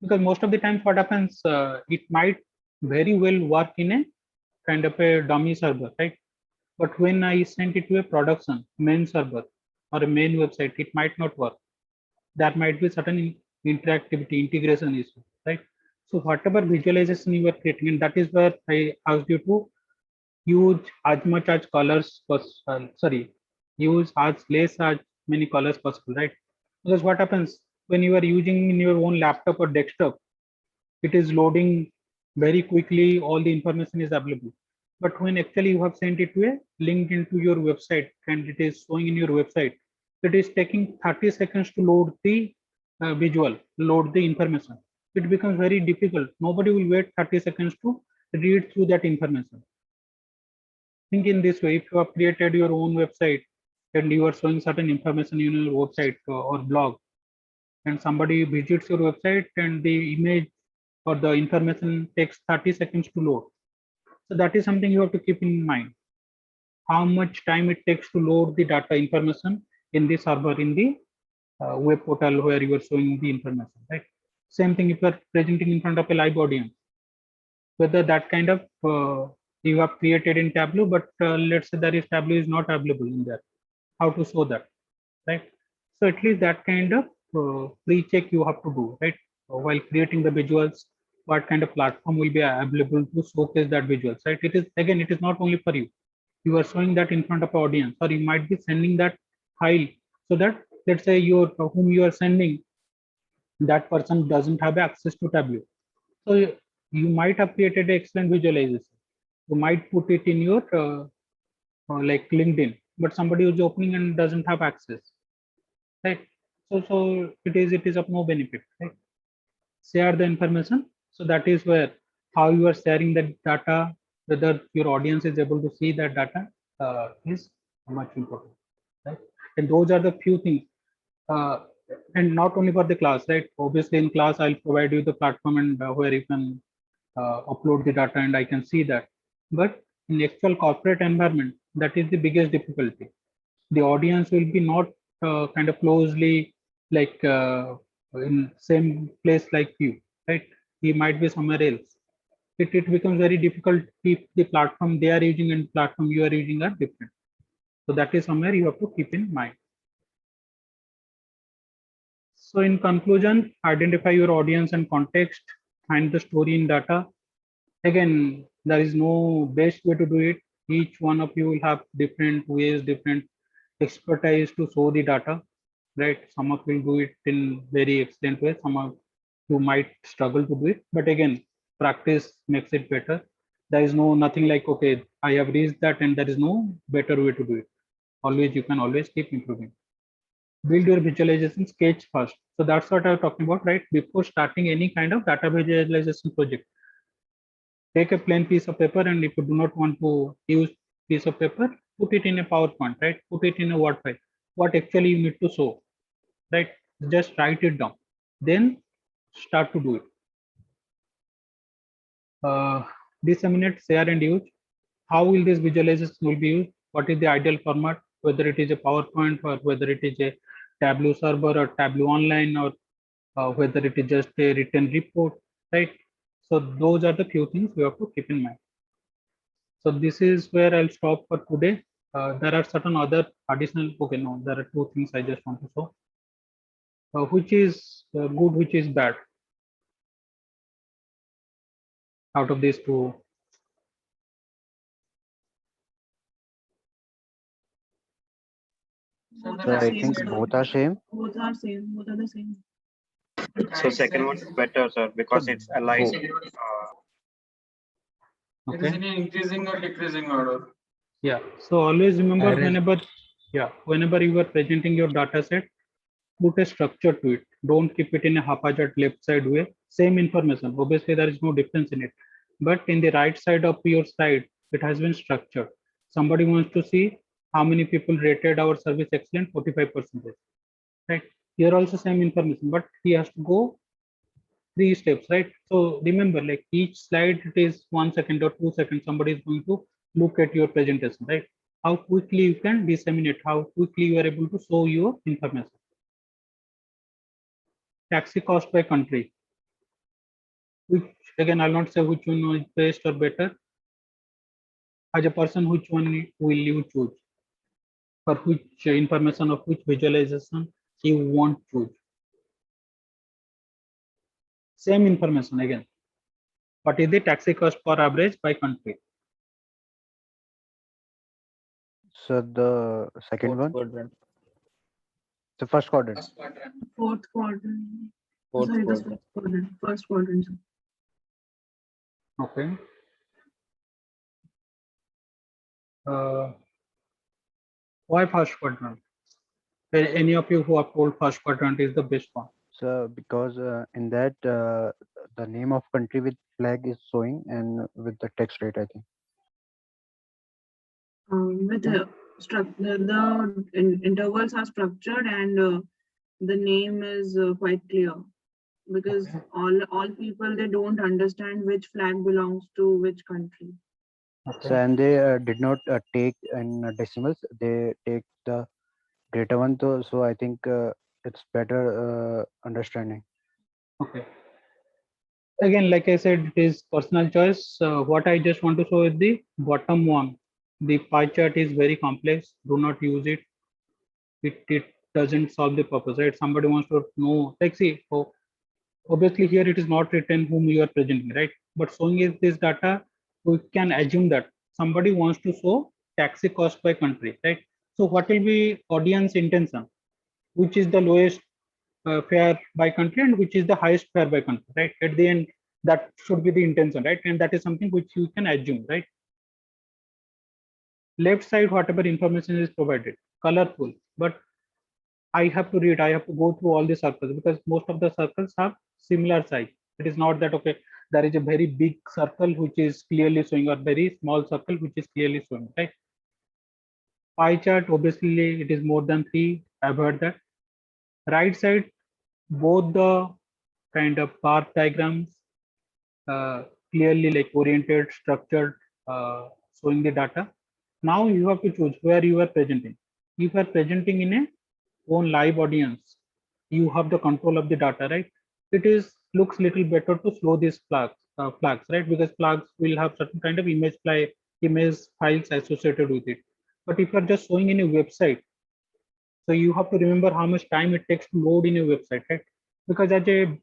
because most of the times what happens, it might very well work in a kind of a dummy server, right? But when I send it to a production main server or a main website, it might not work. There might be certain interactivity, integration issue, right? So whatever visualization you are creating, and that is where I asked you to use as much as colors use as less as many colors possible, right? Because what happens when you are using in your own laptop or desktop, it is loading very quickly, all the information is available. But when actually you have sent it to a link into your website and it is showing in your website, it is taking 30 seconds to load the visual, load the information. It becomes very difficult. Nobody will wait 30 seconds to read through that information. Think in this way: if you have created your own website and you are showing certain information in your website or blog, and somebody visits your website and the image or the information takes 30 seconds to load. So that is something you have to keep in mind. How much time it takes to load the data information in the server, in the web portal where you are showing the information, right? Same thing if you are presenting in front of a live audience, whether that kind of you have created in Tableau, but let's say that is Tableau is not available in there. How to show that, right? So at least that kind of pre-check you have to do, right? While creating the visuals, what kind of platform will be available to showcase that visuals, right? It is, again, it is not only for you. You are showing that in front of audience, or you might be sending that file so that, let's say, your whom you are sending, that person doesn't have access to Tableau. So you might have created an excellent visualization. You might put it in your like LinkedIn, but somebody who's opening and doesn't have access, right? So it is of no benefit, right? Share the information. So that is where how you are sharing the data, whether your audience is able to see that data is much important, right? And those are the few things. And not only for the class, right? Obviously in class I'll provide you the platform and where you can upload the data and I can see that. But in actual corporate environment, that is the biggest difficulty. The audience will be not kind of closely like in same place like you, right? He might be somewhere else. It becomes very difficult if the platform they are using and platform you are using are different. So that is somewhere you have to keep in mind. So in conclusion, identify your audience and context, find the story in data. Again, there is no best way to do it. Each one of you will have different ways, different expertise to show the data, right? Some of you will do it in very excellent way. Some of you might struggle to do it, but again, practice makes it better. There is no nothing like, okay, I have reached that and there is no better way to do it. Always, you can always keep improving. Build your visualization sketch first. So that's what I was talking about, right? Before starting any kind of data visualization project, take a plain piece of paper, and if you do not want to use piece of paper, put it in a PowerPoint, right? Put it in a Word file. What actually you need to show, right? Just write it down. Then start to do it. Disseminate, share, and use. How will this visualization will be used? What is the ideal format? Whether it is a PowerPoint or whether it is a Tableau server or Tableau online, or whether it is just a written report, right? So those are the few things we have to keep in mind. So this is where I'll stop for today. There are certain other additional, okay, no, there are two things I just want to show. Which is good, which is bad out of these two? So Both So are I same, think sir. both are same. Both are same. Both are the same. So second one is better, sir, because it's aligned. It is Okay. in an increasing or decreasing order. Yeah. So always remember, Arrange- whenever you are presenting your data set, put a structure to it. Don't keep it in a haphazard left side way. Same information. Obviously, there is no difference in it. But in the right side of your slide, it has been structured. Somebody wants to see how many people rated our service excellent, 45%. Right. Here also same information, but he has to go 3 steps, right? So remember, like each slide, it is 1 second or 2 seconds. Somebody is going to look at your presentation, right? How quickly you can disseminate, how quickly you are able to show your information. Taxi cost by country, which again, I'll not say which one is best or better. As a person, which one will you choose? For which information of which visualization you want to choose? Same information again. What is the taxi cost per average by country? So the second one, quadrant. the first quadrant. Fourth quadrant. Fourth Sorry, the quadrant. fourth quadrant. First quadrant, sir. Okay. Why first quadrant? Any of you who have told first quadrant is the best one? So because in that the name of country with flag is showing and with the text rate, I think. With the intervals are structured, and the name is quite clear, because Okay. all people, they don't understand which flag belongs to which country. Okay. So and they did not take in decimals. They take the greater one. So I think it's better understanding. Okay. Again, like I said, it is personal choice. What I just want to show is the bottom one. The pie chart is very complex. Do not use it. It doesn't solve the purpose, right? Somebody wants to know, like, see, oh, obviously here it is not written whom you are presenting, right? But showing is this data, we can assume that somebody wants to show taxi cost by country, right? So what will be audience intention? Which is the lowest fare by country and which is the highest fare by country, right? At the end, that should be the intention, right? And that is something which you can assume, right? Left side, whatever information is provided, colorful, but I have to read, I have to go through all the circles because most of the circles have similar size. It is not that, okay, there is a very big circle which is clearly showing or very small circle which is clearly showing, right? Pie chart, obviously, it is more than 3. I've heard that. Right side, both the kind of bar diagrams, clearly like oriented, structured, showing the data. Now you have to choose where you are presenting. If you are presenting in a own live audience, you have the control of the data, right? It is looks little better to slow these flags, right? Because flags will have certain kind of image files associated with it. But if you're just showing in a website, so you have to remember how much time it takes to load in a website, right? Because as a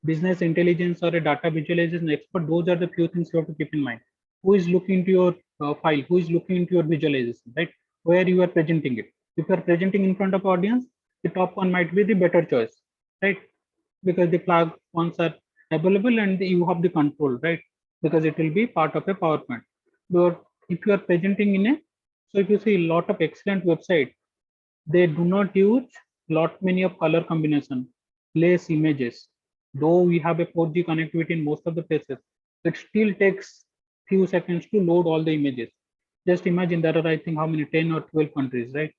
business intelligence or a data visualization expert, those are the few things you have to keep in mind. Who is looking into your file? Who is looking into your visualization, right? Where you are presenting it. If you are presenting in front of audience, the top one might be the better choice, right? Because the flag ones are available and you have the control, right? Because it will be part of a PowerPoint. But if you are presenting in a, so if you see a lot of excellent website, they do not use lot many of color combination, less images. Though we have a 4G connectivity in most of the places, it still takes few seconds to load all the images. Just imagine there are, I think, how many 10 or 12 countries, right?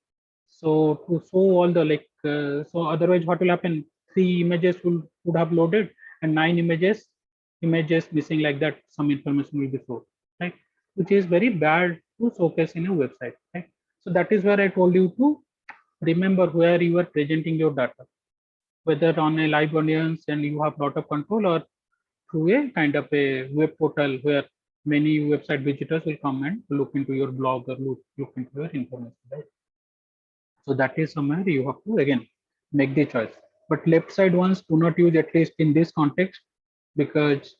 So to show all the so otherwise what will happen? 3 images would have loaded and 9 images missing, like that. Some information will be shown, right? Which is very bad to showcase in a website, right? So that is where I told you to remember where you are presenting your data, whether on a live audience and you have lot of control, or through a kind of a web portal where many website visitors will come and look into your blog or look into your information, right? So that is somewhere you have to again make the choice. But left side ones do not use, at least in this context, because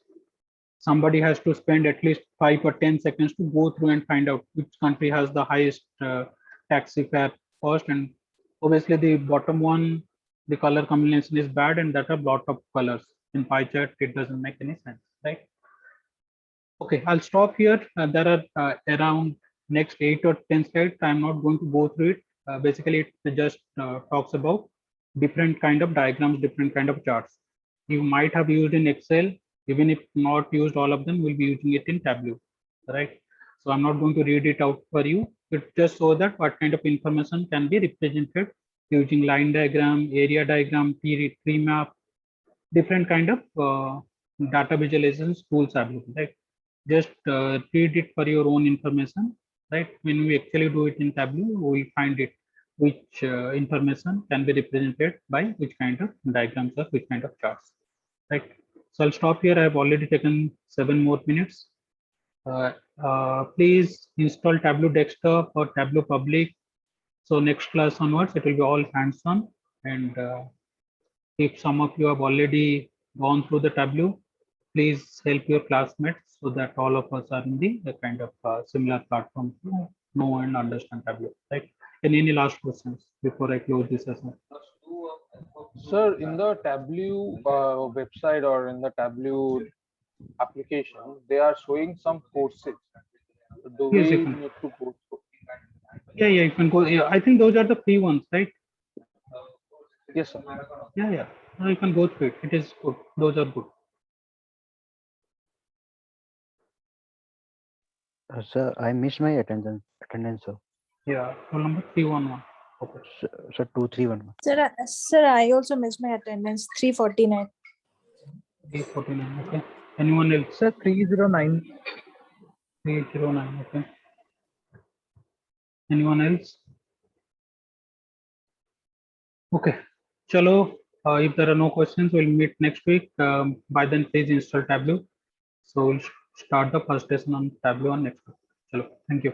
somebody has to spend at least 5 or 10 seconds to go through and find out which country has the highest taxi fare cost. And obviously the bottom one, the color combination is bad, and that are lot of colors in pie chart. It doesn't make any sense, right? Okay, I'll stop here. There are around next 8 or 10 slides. I'm not going to go through it. Basically, it just talks about different kind of diagrams, different kind of charts. You might have used in Excel. Even if not used all of them, we'll be using it in Tableau, right? So I'm not going to read it out for you. It just so that what kind of information can be represented using line diagram, area diagram, tree map, different kind of data visualization tools available, right? Just read it for your own information, right? When we actually do it in Tableau, we will find it which information can be represented by which kind of diagrams or which kind of charts, right? So I'll stop here. I have already taken 7 more minutes. Please install Tableau Desktop or Tableau Public. So next class onwards, it will be all hands-on. And if some of you have already gone through the Tableau, please help your classmates so that all of us are in the kind of similar platform to know and understand Tableau, right? And any last questions before I close this session? Sir, in the Tableau website or in the Tableau application, they are showing some courses. Do Yes, we you can. need to go through? Yeah, you can go. Yeah, I think those are the free ones, right? Yes, sir. Yeah. No, you can go through it. It is good. Those are good. Sir, I missed my attendance, sir. Yeah, roll number 311. Okay. Sir, 2311. Sir, I also missed my attendance. 349. 349. Okay. Anyone else? Sir, 309. 309. Okay. Anyone else? Okay. Chalo. If there are no questions, we'll meet next week. By then, please install Tableau. So we'll start the first lesson on Tableau on next week. Chalo. Thank you.